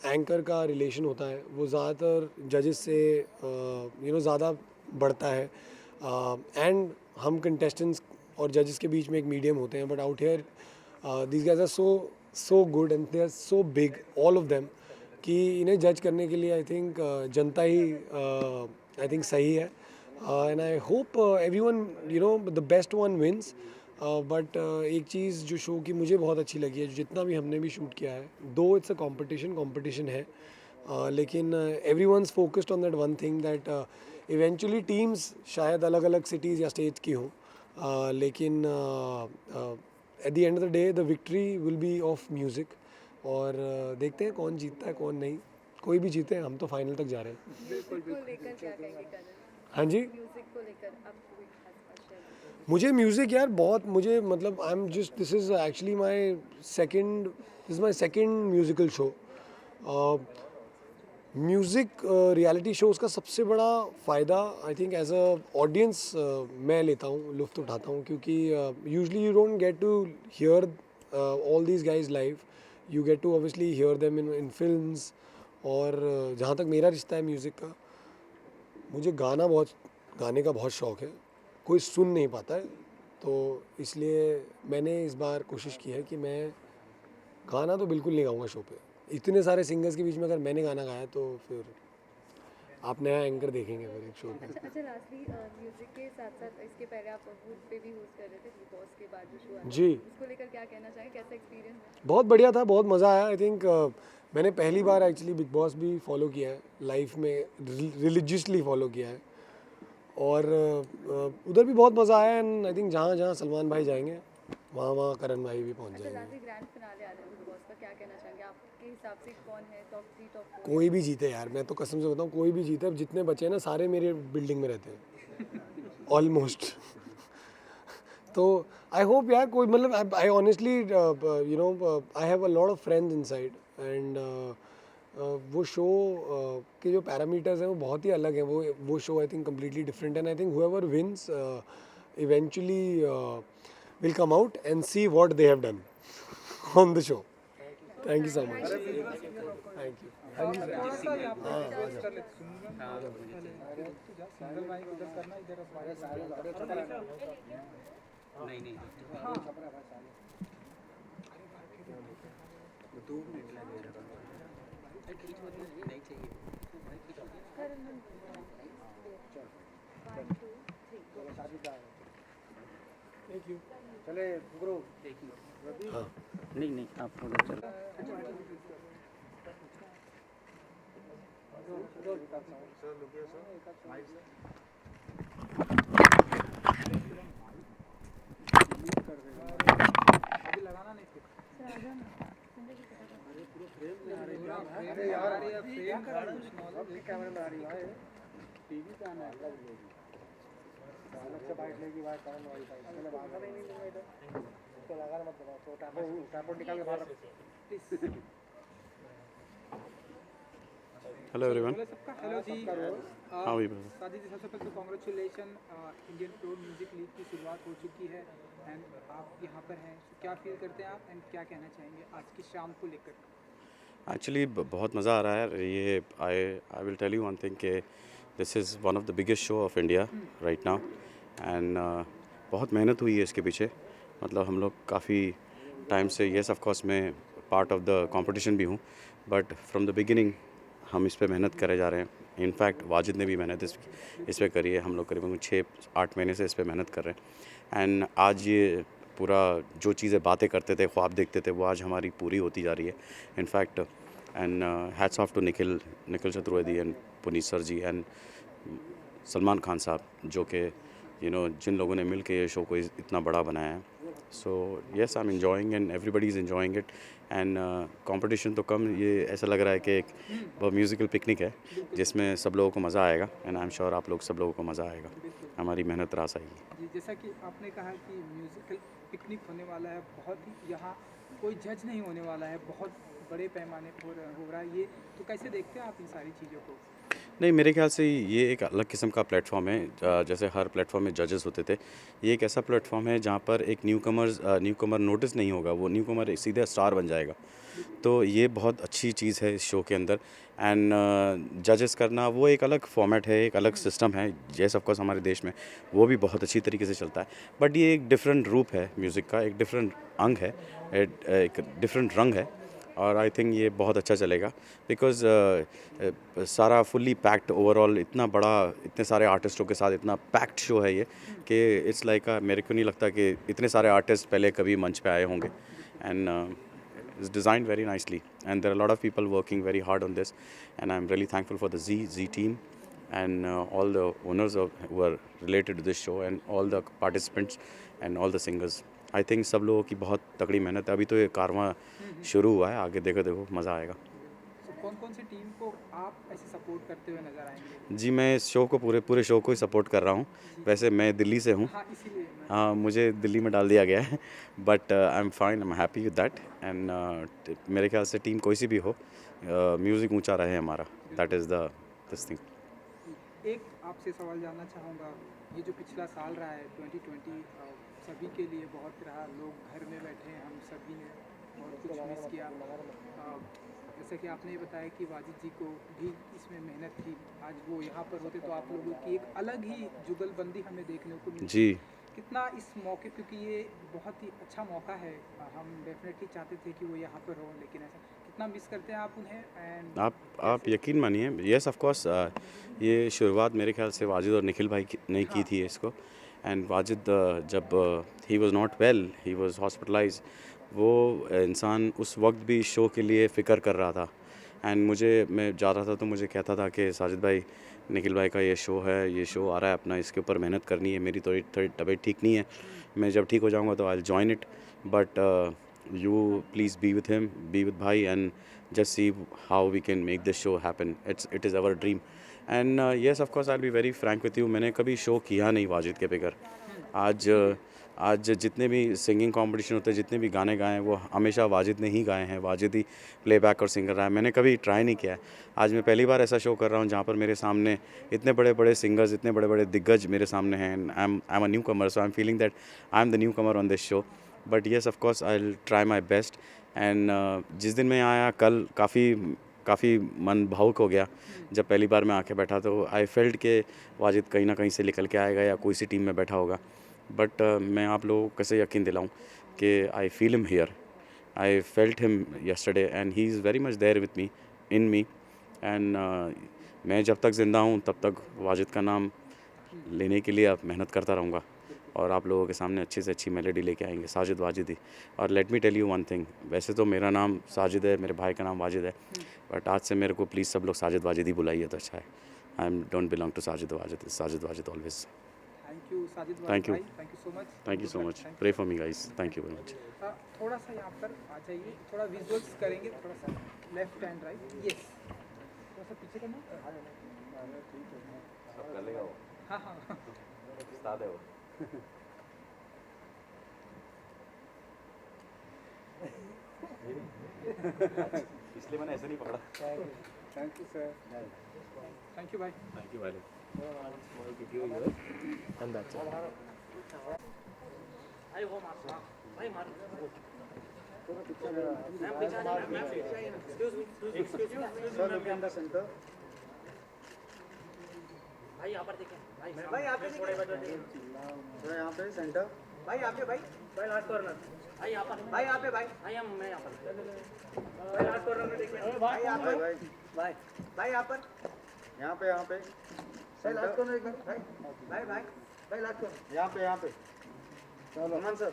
एंकर का रिलेशन होता है वो ज़्यादातर जजेस से ज़्यादा बढ़ता है, एंड हम कंटेस्टेंट्स और जजेस के बीच में एक मीडियम होते हैं. But out here these guys are so good and they are so big all of them कि इन्हें जज करने के लिए I think Janata he I think सही है. And I hope everyone the best one wins. But एक चीज़ जो शो की मुझे बहुत अच्छी लगी है, जितना भी हमने भी शूट किया है, दो इट्स अ कंपटीशन है, लेकिन everyone's focused on that one thing that eventually teams शायद अलग अलग सिटीज़ या स्टेट की हों, लेकिन at the end of the day the victory will be of music. और देखते हैं कौन जीतता है कौन नहीं. कोई भी जीते, हम तो फाइनल तक जा रहे हैं. हाँ जी, मुझे म्यूज़िक यार बहुत, मुझे मतलब I am just, this is actually my second musical show. Music reality shows का सबसे बड़ा फ़ायदा I think as a audience मैं लेता हूँ, लुत्फ़ उठाता हूँ, क्योंकि usually you don't get to hear all these guys live. You get to obviously hear them in films. और जहाँ तक मेरा रिश्ता है म्यूज़िक का, मुझे गाने का बहुत शौक़ है. कोई सुन नहीं पाता है, तो इसलिए मैंने इस बार कोशिश की है कि मैं गाना तो बिल्कुल नहीं गाऊंगा शो पे. इतने सारे सिंगर्स के बीच में अगर मैंने गाना गाया तो फिर आप नया एंकर देखेंगे फिर एक शो पे. अच्छा लास्टली म्यूजिक के साथ साथ इसके पहले आप बूथ पे भी होस्ट कर रहे थे, बिग बॉस के बाद जो शो आया जी, उसको लेकर क्या कहना चाहेंगे, कैसा एक्सपीरियंस है? बहुत बढ़िया था, बहुत मज़ा आया. आई थिंक मैंने पहली बार एक्चुअली बिग बॉस भी फॉलो किया है लाइफ में, रिलीजियसली फॉलो किया है. और उधर भी बहुत मज़ा आया. एंड आई थिंक जहाँ जहाँ सलमान भाई जाएंगे वहाँ करण भाई भी पहुँच जाएंगे. लास्ट ग्रैंड फिनाले आ रहा है बिग बॉस का, क्या कहना चाहेंगे आपके हिसाब से कौन है टॉप 3 टॉप 4? कोई भी जीते यार, मैं तो कसम से बताऊँ, कोई भी जीते. अब जितने बचे हैं ना सारे मेरे बिल्डिंग में रहते हैं ऑलमोस्ट. तो आई होप यार कोई, मतलब I honestly I have a lot of friends inside. And वो शो के जो पैरामीटर्स हैं वो बहुत ही अलग हैं. वो show I think completely different. And I think whoever wins eventually will come out and see what they have done on the show. Thank you so much. Thank you. चले गुरु हाँ, नहीं आप उधर चलो. अभी लगाना नहीं फिर. अरे यार ये फ्रेम कैमरे में आ रही है, टीवी पे आना है. अलग से बाइट लेगी बाहर करण वाईफाई पहले बाहर नहीं दूंगा इधर, उसको लगा मत दबाओ. तो टैप निकाल के बाहर रखो. Hello everyone. सबका हेलो जी. हाँ भाई. सादी जी, सबसे पहले तो congratulation, Indian pro music league की शुरुआत हो चुकी है एंड आप यहाँ पर हैं. क्या फील करते हैं आप एंड क्या कहना चाहेंगे आज की शाम को लेकर? एक्चुअली बहुत मज़ा आ रहा है. ये I will tell you one thing कि this is one of the biggest show of India right now. And बहुत मेहनत हुई है इसके पीछे. मतलब हम लोग काफ़ी टाइम से, येस ऑफ कोर्स मैं पार्ट ऑफ द कंपटीशन भी हूँ, बट फ्रॉम द बिगिनिंग हम इस पे मेहनत करे जा रहे हैं. इनफैक्ट वाजिद ने भी मेहनत इस पे करी है. हम लोग करीबन 6-8 महीने से इस पे मेहनत कर रहे हैं. एंड आज ये पूरा जो चीज़ें बातें करते थे, ख्वाब देखते थे, वो आज हमारी पूरी होती जा रही है. In fact and hats off to Nikhil Chaturvedi and Puneet sir ji and Salman Khan साहब, जो कि जिन लोगों ने मिल के ये शो को इतना बड़ा बनाया है. So yes, I am enjoying and everybody is enjoying it. And competition तो कम, ये ऐसा लग रहा है कि एक म्यूज़िकल पिकनिक है जिसमें सब लोगों को मज़ा आएगा. एंड आई एम श्योर आप लोग सब लोगों को मज़ा आएगा. हमारी मेहनत रास आएगी. जैसा कि आपने कहा कि म्यूज़िकल पिकनिक होने वाला है, बहुत ही यहाँ कोई जज नहीं होने वाला है, बहुत बड़े पैमाने पर हो रहा है ये, तो कैसे देखते हैं आप इन सारी चीज़ों को? नहीं, मेरे ख्याल से ये एक अलग किस्म का प्लेटफॉर्म है। जैसे हर प्लेटफॉर्म में जजेस होते थे, ये एक ऐसा प्लेटफॉर्म है जहाँ पर एक न्यूकमर नोटिस नहीं होगा, वो न्यूकमर सीधे स्टार बन जाएगा। तो ये बहुत अच्छी चीज़ है इस शो के अंदर। एंड जजेस करना वो एक अलग फॉर्मेट है, एक अलग सिस्टम है। येस ऑफ कोर्स हमारे देश में वो भी बहुत अच्छी तरीके से चलता है, बट ये एक डिफरेंट रूप है म्यूज़िक का, एक डिफरेंट अंग है, एक डिफरेंट रंग है। और आई थिंक ये बहुत अच्छा चलेगा बिकॉज सारा फुल्ली पैक्ड ओवरऑल, इतना बड़ा, इतने सारे आर्टिस्टों के साथ इतना पैक्ड शो है ये कि इट्स लाइक मेरे को नहीं लगता कि इतने सारे आर्टिस्ट पहले कभी मंच पे आए होंगे। And it's designed very nicely and there are a lot of people working very hard on this and I'm really thankful for the Z team and all the owners who are related to this show and all the participants and all the singers. I think सब लोगों की बहुत तगड़ी मेहनत है। अभी तो ये कारवां शुरू हुआ है, आगे देखो मज़ा आएगा। कौन कौन सी टीम को आप ऐसे सपोर्ट करते हुए नजर आएंगे? जी, मैं इस शो को पूरे शो को ही सपोर्ट कर रहा हूँ। वैसे मैं दिल्ली से हूँ, हाँ, मुझे दिल्ली में डाल दिया गया है, but I am fine, I am happy with that. And मेरे ख्याल से टीम कोई सी भी हो, म्यूज़िक ऊंचा रहे हमारा, that is the this thing. एक आपसे सवाल जानना चाहूँगा, ये जो पिछला साल रहा है 2020 सभी के लिए बहुत रहा, लोग घर में बैठे हैं, हम सभी ने बहुत कुछ मिस किया। जैसे कि आपने ये बताया कि वाजिद जी को भी इसमें मेहनत थी, आज वो यहाँ पर होते तो आप लोगों की एक अलग ही जुगलबंदी हमें देखने को मिली। जी, कितना इस मौके, क्योंकि ये बहुत ही अच्छा मौका है, हम डेफिनेटली चाहते थे कि वो यहाँ पर हो, लेकिन ऐसा कितना मिस करते हैं आप उन्हें? एंड आप यकीन मानिए, येस ऑफ कोर्स, ये शुरुआत मेरे ख्याल से वाजिद और निखिल भाई ने की थी इसको। एंड वाजिद जब he was not well, he was hospitalize, वो इंसान उस वक्त भी शो के लिए फ़िक्र कर रहा था। एंड मैं जा रहा था तो मुझे कहता था कि साजिद भाई, निखिल भाई का ये शो है, ये शो आ रहा है अपना, इसके ऊपर मेहनत करनी है, मेरी थोड़ी तबीयत ठीक नहीं है, मैं जब ठीक हो जाऊंगा तो I will join it, but you please be with him, be with भाई and just see how we can make this show happen, it is our dream. And yes of course I will be very frank with you, मैंने कभी show किया नहीं वाजिद के बगैर। आज जितने भी सिंगिंग कंपटीशन होते हैं, जितने भी गाने गाए हैं, वो हमेशा वाजिद ने ही गाए हैं, वाजिद ही प्लेबैक और सिंगर रहा है, मैंने कभी ट्राई नहीं किया है। आज मैं पहली बार ऐसा शो कर रहा हूँ जहाँ पर मेरे सामने इतने बड़े बड़े सिंगर्स, इतने बड़े बड़े दिग्गज मेरे सामने हैं। आई am a new Qamar, so I am feeling that I am the new Qamar on this show, but yes of course I will try my best. And जिस दिन मैं आया कल, काफ़ी मन भावुक हो गया जब पहली बार मैं आके बैठा, तो आई फेल्ट के वाजिद कहीं ना कहीं से निकल के आएगा या कोई सी टीम में बैठा होगा, बट मैं आप लोगों को कैसे यकीन दिलाऊं कि I feel him here, I felt him yesterday and he is very much there with me, in me. And मैं जब तक ज़िंदा हूं तब तक वाजिद का नाम लेने के लिए अब मेहनत करता रहूँगा और आप लोगों के सामने अच्छी से अच्छी मेलोडी लेके आएंगे, साजिद वाजिद ही। और let me tell you one thing, वैसे तो मेरा नाम साजिद है, मेरे भाई का नाम वाजिद है, बट आज से मेरे को प्लीज़ सब लोग साजिद वाजिद ही बुलाइए तो अच्छा है। I am don't belong to Sajid Wajid always. Thank you Sajid Thank you. भाई, thank you so much. Thank you so much. Pray for me guys. Thank you very much. थोड़ा सा यहाँ पर आ जाइए, थोड़ा विजुअल्स करेंगे, थोड़ा सा लेफ्ट एंड राइट, यस, थोड़ा सा पीछे करना। हाँ हाँ इसलिए मैंने ऐसे नहीं पकड़ा। Thank you sir, thank you भाई, थैंक यू भाई। And that's it. भाई यहाँ पर देखें, भाई यहाँ पे थोड़ा यहाँ पे सेंटर, भाई यहाँ पे, भाई लास्ट कॉर्नर, भाई यहाँ पर, भाई यहाँ पे, भाई मैं यहाँ पर, भाई लास्ट कॉर्नर में देखिए, भाई यहाँ पे, भाई यहाँ पर, यहाँ पे भाई लास्ट कॉर्नर एक बार, भाई लास्ट कॉर्नर, यहाँ पे चलो अमन सर।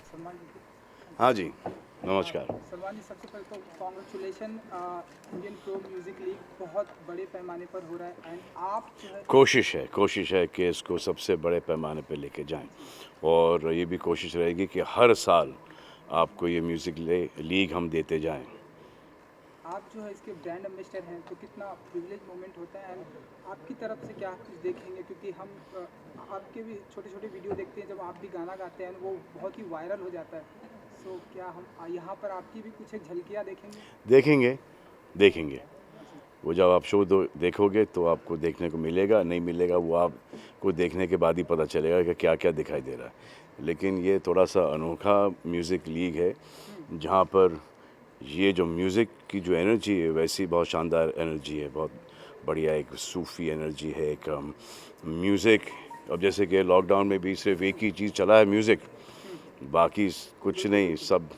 सलमान जी, हाँ जी, नमस्कार। सलमान जी, सबसे पहले तो congratulation, Indian pro music league बहुत बड़े पैमाने पर हो रहा है एंड आप जो है कोशिश है कि इसको सबसे बड़े पैमाने पे लेके जाएं और ये भी कोशिश रहेगी कि हर साल आपको ये म्यूज़िक लीग हम देते जाएं। आप जो है इसके ब्रांड एम्बेसडर हैं, तो कितना प्रिविलेज मोमेंट होता है एंड आपकी तरफ से क्या कुछ देखेंगे, क्योंकि हम आपके भी छोटे छोटे वीडियो देखते हैं जब आप भी गाना गाते हैं, वो बहुत ही वायरल हो जाता है, सो क्या हम यहाँ पर आपकी भी कुछ झलकियाँ देखेंगे? देखेंगे वो जब आप शो देखोगे तो आपको देखने को मिलेगा, नहीं मिलेगा वो आपको देखने के बाद ही पता चलेगा कि क्या क्या दिखाई दे रहा है। लेकिन ये थोड़ा सा अनोखा म्यूज़िक लीग है जहाँ पर ये जो म्यूज़िक की जो एनर्जी है वैसी बहुत शानदार एनर्जी है, बहुत बढ़िया एक सूफ़ी एनर्जी है, एक म्यूज़िक। अब जैसे कि लॉकडाउन में भी सिर्फ एक ही चीज़ चला है म्यूज़िक, बाकी कुछ नहीं, सब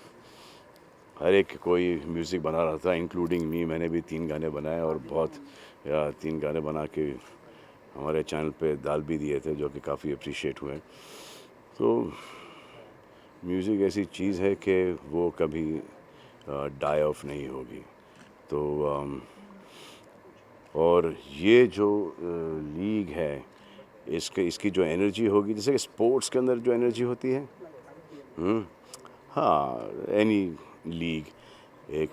हर एक कोई म्यूज़िक बना रहा था इंक्लूडिंग मी। मैंने भी 3 गाने बनाए और बहुत 3 गाने बना के हमारे चैनल पे डाल भी दिए थे जो कि काफ़ी अप्रिशिएट हुए। तो म्यूज़िक ऐसी चीज़ है कि वो कभी डाई ऑफ नहीं होगी। तो और ये जो लीग है इसकी जो एनर्जी होगी, जैसे कि स्पोर्ट्स के अंदर जो एनर्जी होती है, हाँ, एनी लीग एक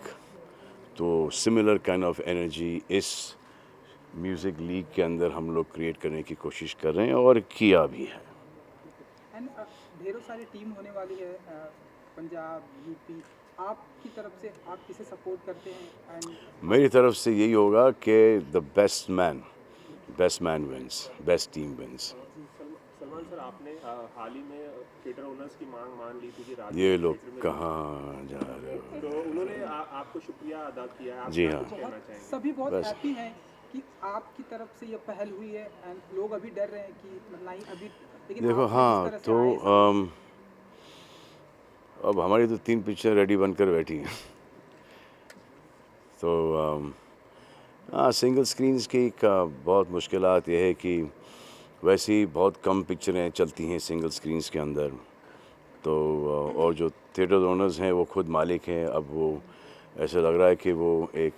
तो सिमिलर काइंड ऑफ एनर्जी इस म्यूज़िक लीग के अंदर हम लोग क्रिएट करने की कोशिश कर रहे हैं और किया भी है। एंड ढेरों सारी टीम होने वाली है, पंजाब, यूपी, आपकी तरफ से आप किसे सपोर्ट करते हैं? एंड मेरी तरफ से यही होगा कि the best man wins, best team wins. Salman sir, आपने हाल ही में थिएटर ओनर्स की मांग मान ली थी कि ये लोग कहाँ जा रहे हो? तो उन्होंने आपको शुक्रिया अदा किया है, आप जी क्या हाँ, कुछ कहना चाहेंगे? सभी बहुत हैप्पी हैं कि आपकी तरफ से ये पहल हुई है एंड लोग अभी डर रहे हैं कि नहीं अभी, लेकिन देखो आप जिस हाँ, तरह से तो आए, अब हमारी तो 3 पिक्चर रेडी बनकर बैठी हैं। तो हाँ, सिंगल स्क्रीन्स की का बहुत मुश्किलात ये है कि वैसे ही बहुत कम पिक्चरें चलती हैं सिंगल स्क्रीन्स के अंदर। तो और जो थिएटर ओनर्स हैं वो खुद मालिक हैं, अब वो ऐसा लग रहा है कि वो एक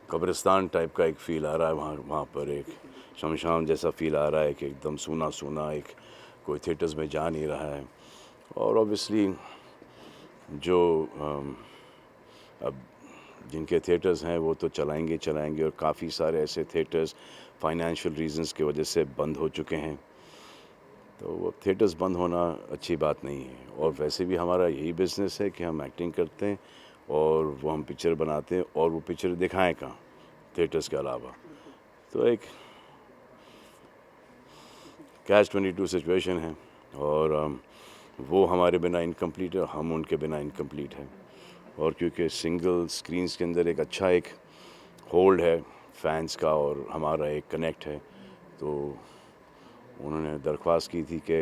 कब्रिस्तान टाइप का एक फ़ील आ रहा है वहाँ पर, एक शमशान जैसा फ़ील आ रहा है कि एकदम सूना सूना, एक कोई थिएटर्स में जा नहीं रहा है। और ऑब्वियसली जो अब जिनके थिएटर्स हैं वो तो चलाएंगे और काफ़ी सारे ऐसे थिएटर्स फाइनेंशियल रीजंस की वजह से बंद हो चुके हैं। तो वो थिएटर्स बंद होना अच्छी बात नहीं है। और वैसे भी हमारा यही बिज़नेस है कि हम एक्टिंग करते हैं और वो हम पिक्चर बनाते हैं और वो पिक्चर दिखाएं कहाँ, थिएटर्स के अलावा। तो एक कैच-22 सिचुएशन है और वो हमारे बिना इनकम्प्लीट है, हम उनके बिना इनकम्प्लीट हैं। और क्योंकि सिंगल स्क्रीन्स के अंदर एक अच्छा एक होल्ड है फैंस का और हमारा एक कनेक्ट है, तो उन्होंने दरख्वास्त की थी कि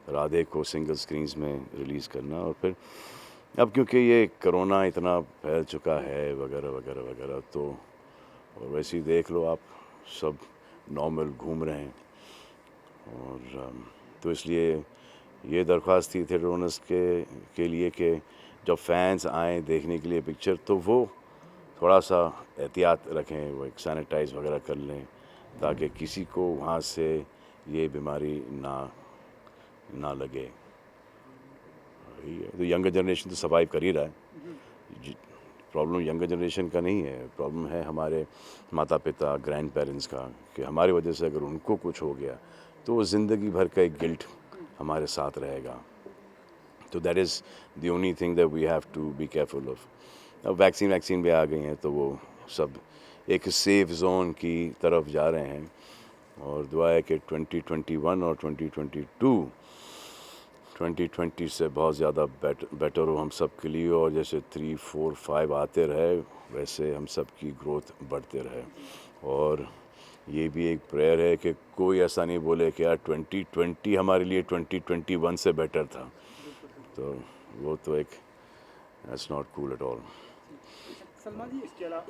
राधे को सिंगल स्क्रीन्स में रिलीज़ करना। और फिर अब क्योंकि ये कोरोना इतना फैल चुका है वगैरह वगैरह वगैरह, तो और वैसे ही देख लो आप, सब नॉर्मल घूम रहे हैं। और तो इसलिए ये दरख्वास्त थी थिएटर ओनर्स के लिए कि जब फैंस आएँ देखने के लिए पिक्चर तो वो थोड़ा सा एहतियात रखें, वो एक सैनिटाइज़ वगैरह कर लें ताकि किसी को वहाँ से ये बीमारी ना लगे। तो यंगर जनरेशन तो सर्वाइव कर ही रहा है। प्रॉब्लम यंगर जनरेशन का नहीं है, प्रॉब्लम है हमारे माता पिता, ग्रैंड पेरेंट्स का, कि हमारी वजह से अगर उनको कुछ हो गया तो वो ज़िंदगी भर का एक गिल्ट हमारे साथ रहेगा। तो that is the only thing that we have to be careful of. अब वैक्सीन भी आ गई हैं तो वो सब एक सेफ जोन की तरफ जा रहे हैं। और दुआ है कि 2021 और 2020 से बहुत ज़्यादा बेटर हो हम सब के लिए, और जैसे 3, 4, 5 आते रहे वैसे हम सब की ग्रोथ बढ़ते रहे। और ये भी एक प्रेयर है कि कोई ऐसा नहीं बोले कि यार 2020 हमारे लिए 2021 से बेटर था, तो वो तो एक that's not cool at all. Salman ji,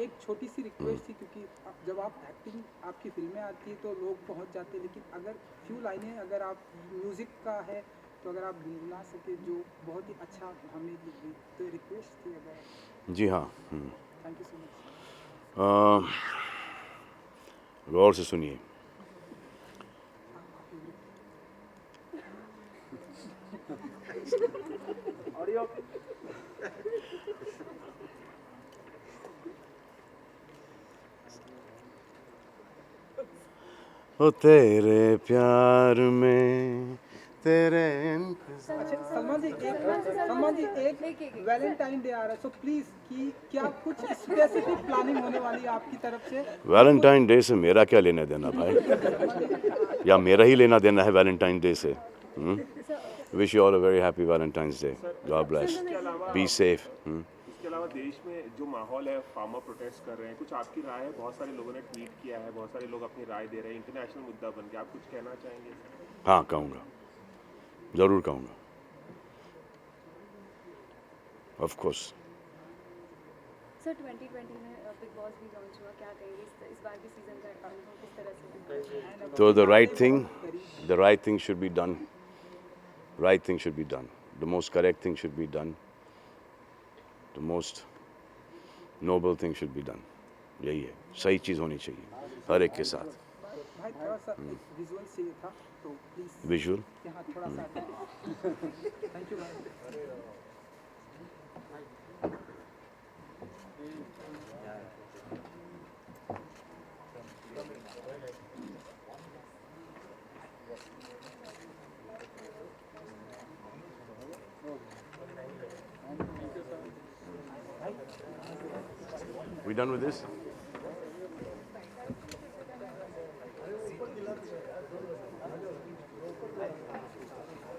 एक छोटी सी रिक्वेस्ट थी, क्योंकि जब आप एक्टिंग आपकी फिल्में आती है तो लोग पहुंच जाते हैं, लेकिन अगर फ्यू लाइनें अगर आप म्यूज़िक का है तो अगर आप गुनगुना सके जो बहुत ही अच्छा हमें लगे, तो रिक्वेस्ट थी अगर। जी हाँ, थैंक यू सो मच। गौर से सुनिए। ऑडियो ओ तेरे प्यार में तेरे इंतजार। अच्छा सलमान जी एक वैलेंटाइन डे आ रहा है, सो प्लीज कि क्या कुछ स्पेसिफिक प्लानिंग होने वाली है आपकी तरफ से? वैलेंटाइन डे से मेरा क्या लेना देना भाई, या मेरा ही लेना देना है वैलेंटाइन डे से? Wish you all a very happy Valentine's day, God bless, be safe. इसके अलावा देश में जो माहौल है, फार्मर प्रोटेस्ट कर रहे हैं, कुछ आपकी राय है? बहुत सारे लोगों ने ट्वीट किया है, बहुत सारे लोग अपनी राय दे रहे हैं, इंटरनेशनल मुद्दा बन गया, आप कुछ कहना चाहेंगे? हाँ कहूँगा, ज़रूर कहूँगा, ऑफ कोर्स। सर 2020 में बिग बॉस भी लॉन्च हुआ, क्या कहेंगे इस बार के सीजन का अनुभव किस तरह से? So the right thing should be done. Right thing should be done. The most correct thing should be done. The most noble thing should be done. यही है, सही चीज़ होनी चाहिए हर एक के साथ। भाई थोड़ा सा विजुअल चाहिए था तो प्लीज विजुअल यहाँ थोड़ा सा थैंक यू भाई। We done with this?